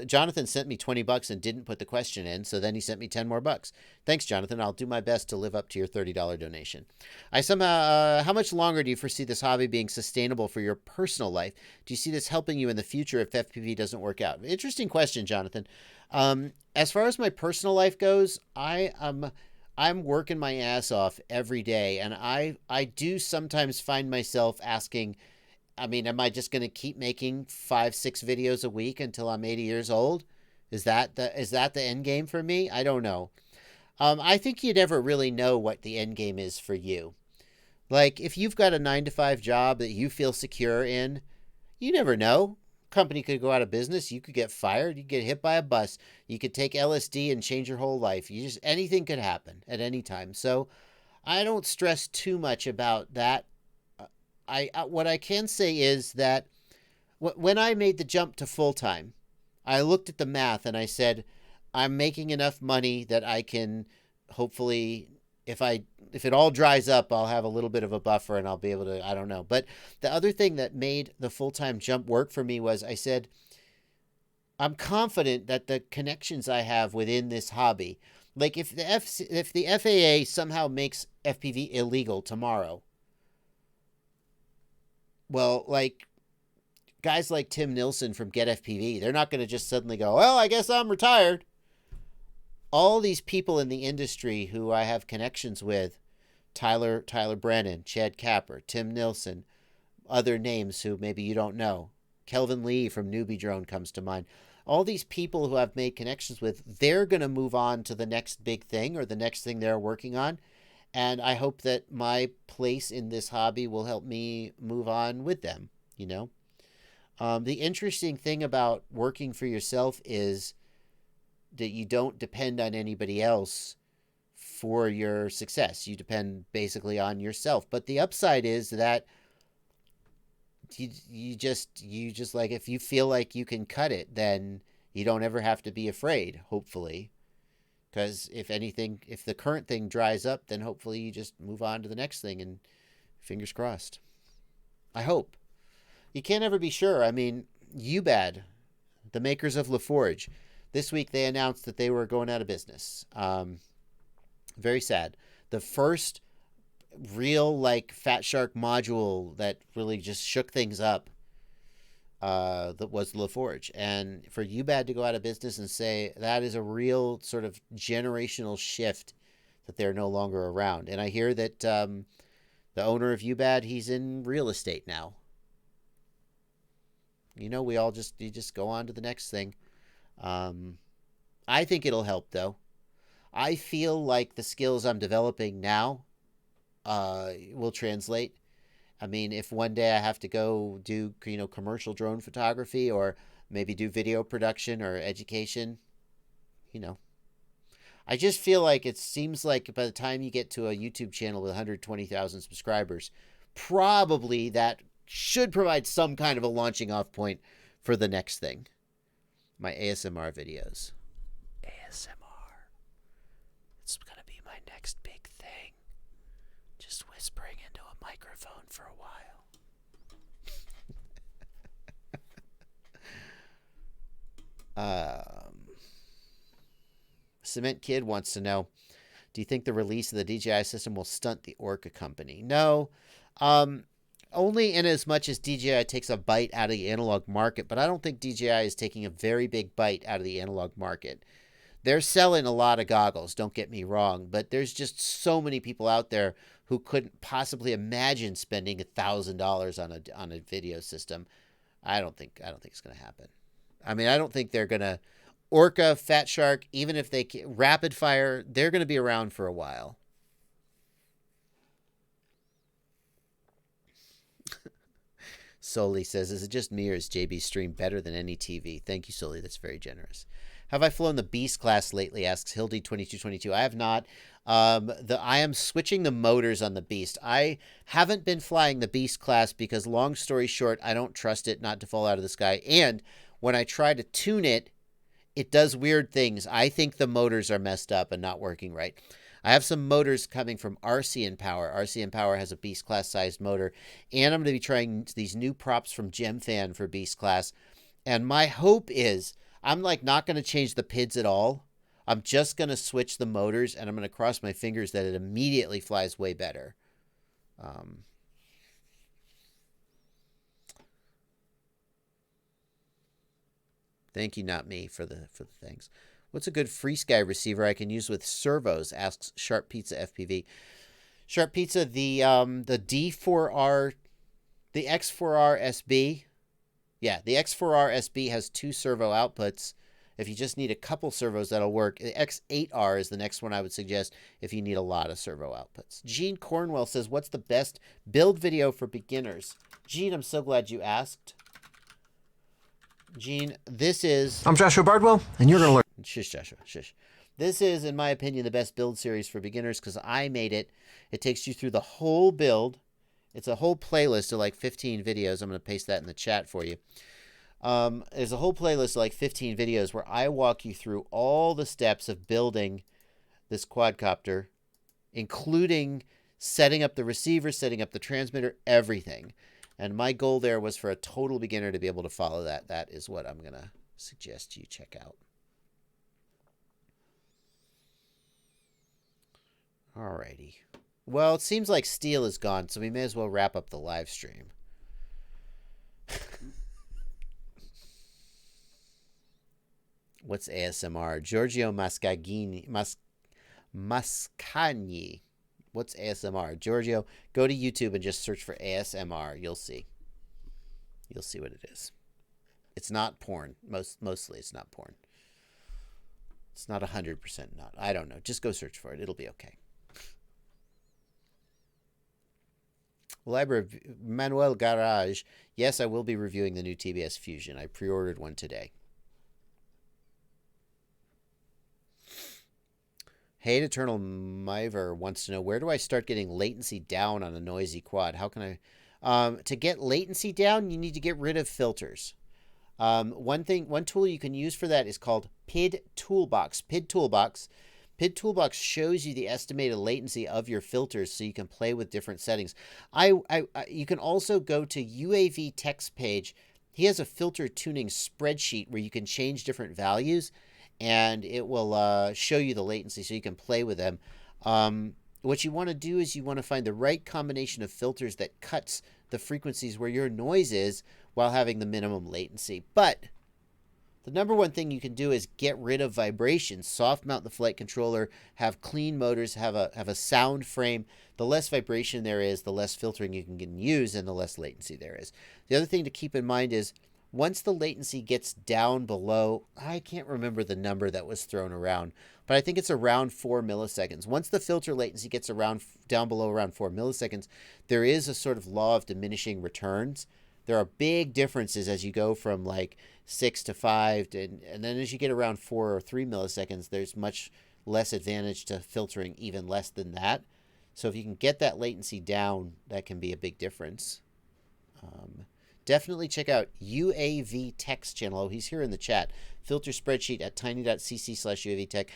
Jonathan sent me $20 and didn't put the question in, so then he sent me 10 more bucks. Thanks, Jonathan. I'll do my best to live up to your $30 donation. How much longer do you foresee this hobby being sustainable for your personal life? Do you see this helping you in the future if FPV doesn't work out? Interesting question, Jonathan. As far as my personal life goes, I'm working my ass off every day, and I do sometimes find myself asking, I mean, am I just going to keep making 5-6 videos a week until I'm 80 years old? Is that the end game for me? I don't know. I think you never really know what the end game is for you. Like, if you've got a 9-to-5 job that you feel secure in, You never know. Company could go out of business. You could get fired. You could get hit by a bus. You could take LSD and change your whole life. Anything could happen at any time. So I don't stress too much about that. What I can say is that when I made the jump to full time, I looked at the math and I said, I'm making enough money that I can hopefully, if it all dries up, I'll have a little bit of a buffer and I'll be able to, I don't know. But the other thing that made the full-time jump work for me was I said, I'm confident that the connections I have within this hobby, like if the FAA somehow makes FPV illegal tomorrow, well, like guys like Tim Nilsson from Get FPV, they're not going to just suddenly go, well, I guess I'm retired. All these people in the industry who I have connections with, Tyler Brennan, Chad Capper, Tim Nilsson, other names who maybe you don't know. Kelvin Lee from Newbie Drone comes to mind. All these people who I've made connections with, they're going to move on to the next big thing or the next thing they're working on. And I hope that my place in this hobby will help me move on with them, you know. The interesting thing about working for yourself is that you don't depend on anybody else for your success. You depend basically on yourself. But the upside is that you just like, if you feel like you can cut it, then you don't ever have to be afraid, hopefully. Because if the current thing dries up, then hopefully you just move on to the next thing, and fingers crossed. I hope. You can't ever be sure. I mean, UBAD, the makers of LaForge, this week they announced that they were going out of business. Very sad. The first real, like, Fat Shark module that really just shook things up that was LaForge. And for UBAD to go out of business and say that is a real sort of generational shift, that they're no longer around. And I hear that the owner of UBAD, he's in real estate now. You know, you just go on to the next thing. I think it'll help, though. I feel like the skills I'm developing now will translate. I mean, if one day I have to go do, commercial drone photography, or maybe do video production or education, I just feel like it seems like by the time you get to a YouTube channel with 120,000 subscribers, probably that should provide some kind of a launching off point for the next thing. My ASMR videos. ASMR. It's going to be my next big thing. Just whispering into a microphone for a while. Cement Kid wants to know, do you think the release of the DJI system will stunt the Orca company? No. Only in as much as DJI takes a bite out of the analog market, but I don't think DJI is taking a very big bite out of the analog market. They're selling a lot of goggles, don't get me wrong, but there's just so many people out there who couldn't possibly imagine spending $1,000 on a video system. I don't think it's going to happen. I mean, I don't think they're going to. Orca, Fat Shark, even if they Rapid Fire, they're going to be around for a while. Soli says, is it just me or is JB's stream better than any TV? Thank you, Soli. That's very generous. Have I flown the Beast class lately? Asks Hildy2222. I have not. I am switching the motors on the Beast. I haven't been flying the Beast class because, long story short, I don't trust it not to fall out of the sky. And when I try to tune it, it does weird things. I think the motors are messed up and not working right. I have some motors coming from RCN Power. RCN Power has a Beast class sized motor. And I'm going to be trying these new props from GemFan for Beast class. And my hope is, I'm like not going to change the PIDs at all. I'm just going to switch the motors, and I'm going to cross my fingers that it immediately flies way better. Thank you, not me, for the things. What's a good Frsky receiver I can use with servos? Asks Sharp Pizza FPV. Sharp Pizza, the D4R, the X4R SB. Yeah, the X4R SB has 2 servo outputs. If you just need a couple servos, that'll work. The X8R is the next one I would suggest if you need a lot of servo outputs. Gene Cornwell says, what's the best build video for beginners? Gene, I'm so glad you asked. Gene, this is... I'm Joshua Bardwell, and you're going to learn. Shush, Joshua, shush. This is, in my opinion, the best build series for beginners because I made it. It takes you through the whole build. It's a whole playlist of like 15 videos. I'm going to paste that in the chat for you. There's a whole playlist of like 15 videos where I walk you through all the steps of building this quadcopter, including setting up the receiver, setting up the transmitter, everything. And my goal there was for a total beginner to be able to follow that. That is what I'm going to suggest you check out. Alrighty. Well, it seems like Steel is gone, so we may as well wrap up the live stream. What's ASMR? Giorgio Mascagni. Mascagni. What's ASMR? Giorgio, go to YouTube and just search for ASMR. You'll see. You'll see what it is. It's not porn. Mostly it's not porn. It's not 100% not. I don't know. Just go search for it. It'll be okay. Library Manuel Garage. Yes, I will be reviewing the new TBS Fusion. I pre-ordered one today. Hate Eternal Miver wants to know, where do I start getting latency down on a noisy quad? How can I... to get latency down, you need to get rid of filters. One tool you can use for that is called PID Toolbox. PID Toolbox. PID Toolbox shows you the estimated latency of your filters so you can play with different settings. You can also go to UAV Tech's page. He has a filter tuning spreadsheet where you can change different values, and it will show you the latency so you can play with them. What you want to do is you want to find the right combination of filters that cuts the frequencies where your noise is while having the minimum latency. But the number one thing you can do is get rid of vibration. Soft mount the flight controller, have clean motors, have a sound frame. The less vibration there is, the less filtering you can use, and the less latency there is. The other thing to keep in mind is once the latency gets down below, I can't remember the number that was thrown around, but I think it's around 4 milliseconds. Once the filter latency gets down below around 4 milliseconds, there is a sort of law of diminishing returns. There are big differences as you go from like 6 to 5, and then as you get around 4 or 3 milliseconds, there's much less advantage to filtering even less than that. So if you can get that latency down, that can be a big difference. Definitely check out UAV Tech's channel. Oh, he's here in the chat. Filter spreadsheet at tiny.cc/UAVTech.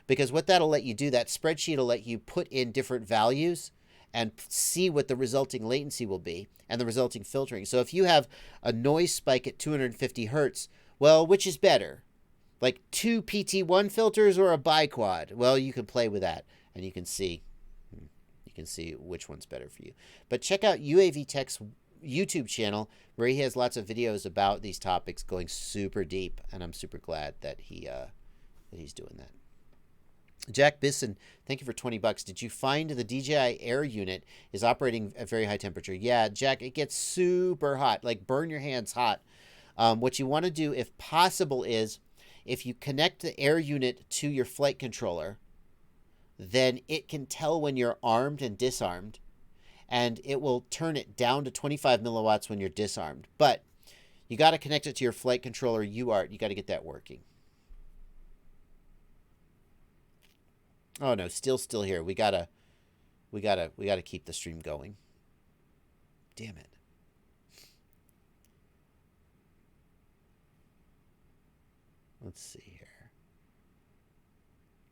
Because what that'll let you do, that spreadsheet will let you put in different values and see what the resulting latency will be and the resulting filtering. So if you have a noise spike at 250 hertz, well, which is better? Like 2 PT1 filters or a biquad? Well, you can play with that and you can see which one's better for you. But check out UAV Tech's YouTube channel where he has lots of videos about these topics going super deep, and I'm super glad that he's doing that. Jack Bisson, thank you for $20. Did you find the DJI Air unit is operating at very high temperature? Yeah, Jack, it gets super hot, like burn your hands hot. What you want to do, if possible, is if you connect the Air unit to your flight controller, then it can tell when you're armed and disarmed, and it will turn it down to 25 milliwatts when you're disarmed. But you got to connect it to your flight controller UART. You got to get that working. Oh no, still here. We gotta keep the stream going. Damn it. Let's see here.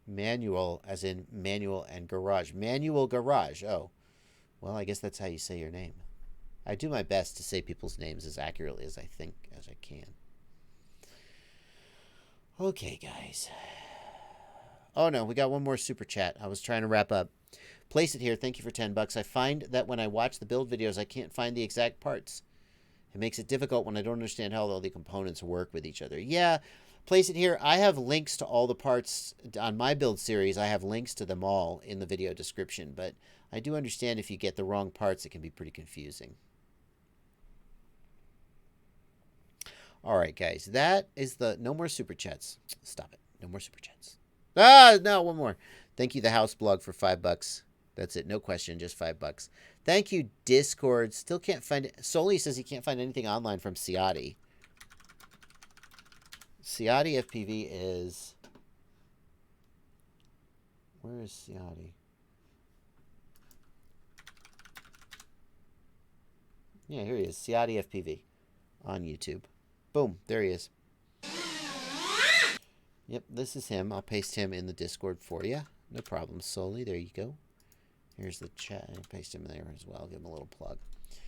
Manual, as in manual and garage. Manual garage. Oh, well, I guess that's how you say your name. I do my best to say people's names as accurately as I can. Okay, guys. Oh, no, we got one more super chat. I was trying to wrap up. Place it here. Thank you for $10. I find that when I watch the build videos, I can't find the exact parts. It makes it difficult when I don't understand how all the components work with each other. Yeah, place it here. I have links to all the parts on my build series. I have links to them all in the video description, but I do understand if you get the wrong parts, it can be pretty confusing. All right, guys. That is the... No more super chats. Stop it. No more super chats. Ah, no, one more. Thank you, the House Blog, for $5. That's it. No question, just $5. Thank you, Discord. Still can't find it. Soli says he can't find anything online from Ciotti. Ciotti FPV is... Where is Ciotti? Yeah, here he is. Ciotti FPV on YouTube. Boom. There he is. Yep, this is him. I'll paste him in the Discord for you. No problem, Soli. There you go. Here's the chat. I'll paste him there as well. Give him a little plug.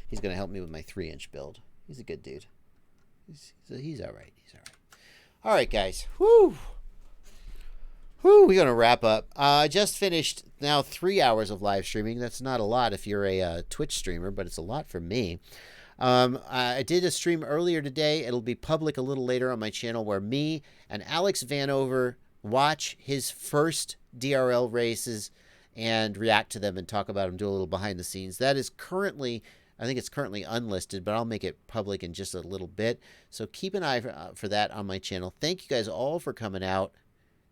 He's going to help me with my 3-inch build. He's a good dude. He's all right. He's all right. All right, guys. Woo! Whew, we're going to wrap up. I just finished now 3 hours of live streaming. That's not a lot if you're a Twitch streamer, but it's a lot for me. I did a stream earlier today. It'll be public a little later on my channel where me and Alex Vanover watch his first DRL races and react to them and talk about them, do a little behind the scenes. That is currently, I think it's currently unlisted, but I'll make it public in just a little bit. So keep an eye for that on my channel. Thank you guys all for coming out.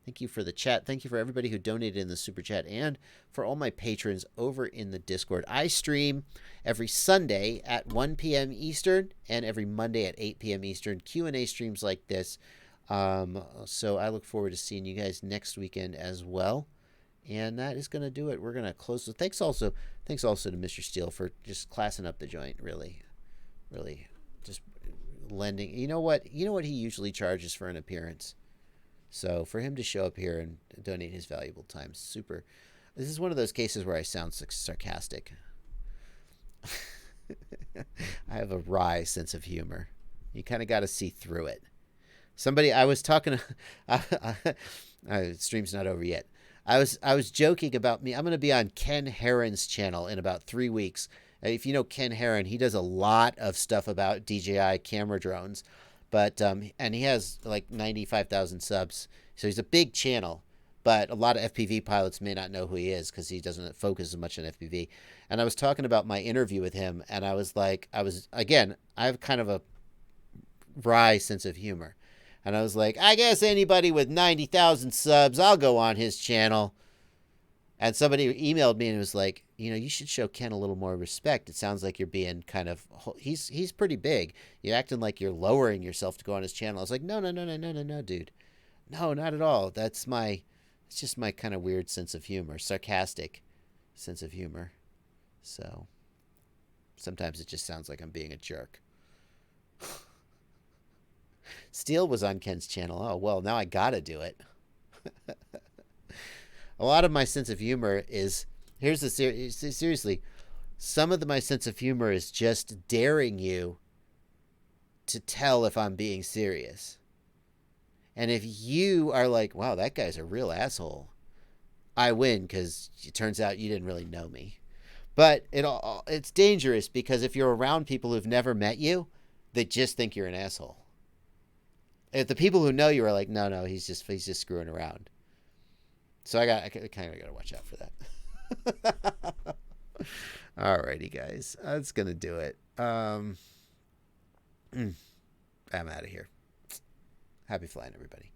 Thank you for the chat. Thank you for everybody who donated in the super chat and for all my patrons over in the Discord. I stream every Sunday at 1 p.m. Eastern and every Monday at 8 p.m. Eastern. Q&A streams like this. So I look forward to seeing you guys next weekend as well. And that is going to do it. We're going to close. So thanks also to Mr. Steele for just classing up the joint. Really just lending. You know what he usually charges for an appearance. So for him to show up here and donate his valuable time, super. This is one of those cases where I sound sarcastic. I have a wry sense of humor. You kind of got to see through it. I was talking. Stream's not over yet. I was joking about me. I'm going to be on Ken Heron's channel in about 3 weeks. If you know Ken Heron, he does a lot of stuff about DJI camera drones. But and he has like 95,000 subs, so he's a big channel. But a lot of FPV pilots may not know who he is because he doesn't focus as much on FPV. And I was talking about my interview with him, and I was like, I have kind of a wry sense of humor, and I was like, I guess anybody with 90,000 subs, I'll go on his channel. And somebody emailed me and was like, you should show Ken a little more respect. It sounds like you're being kind of, he's pretty big. You're acting like you're lowering yourself to go on his channel. I was like, no, dude. No, not at all. It's just my kind of weird sense of humor, sarcastic sense of humor. So sometimes it just sounds like I'm being a jerk. Steele was on Ken's channel. Oh, well, now I gotta do it. A lot of my sense of humor is, seriously, some of my sense of humor is just daring you to tell if I'm being serious. And if you are like, wow, that guy's a real asshole, I win because it turns out you didn't really know me. But it's dangerous because if you're around people who've never met you, they just think you're an asshole. If the people who know you are like, no, he's just screwing around. So I kind of got to watch out for that. Alrighty, guys. That's going to do it. I'm out of here. Happy flying, everybody.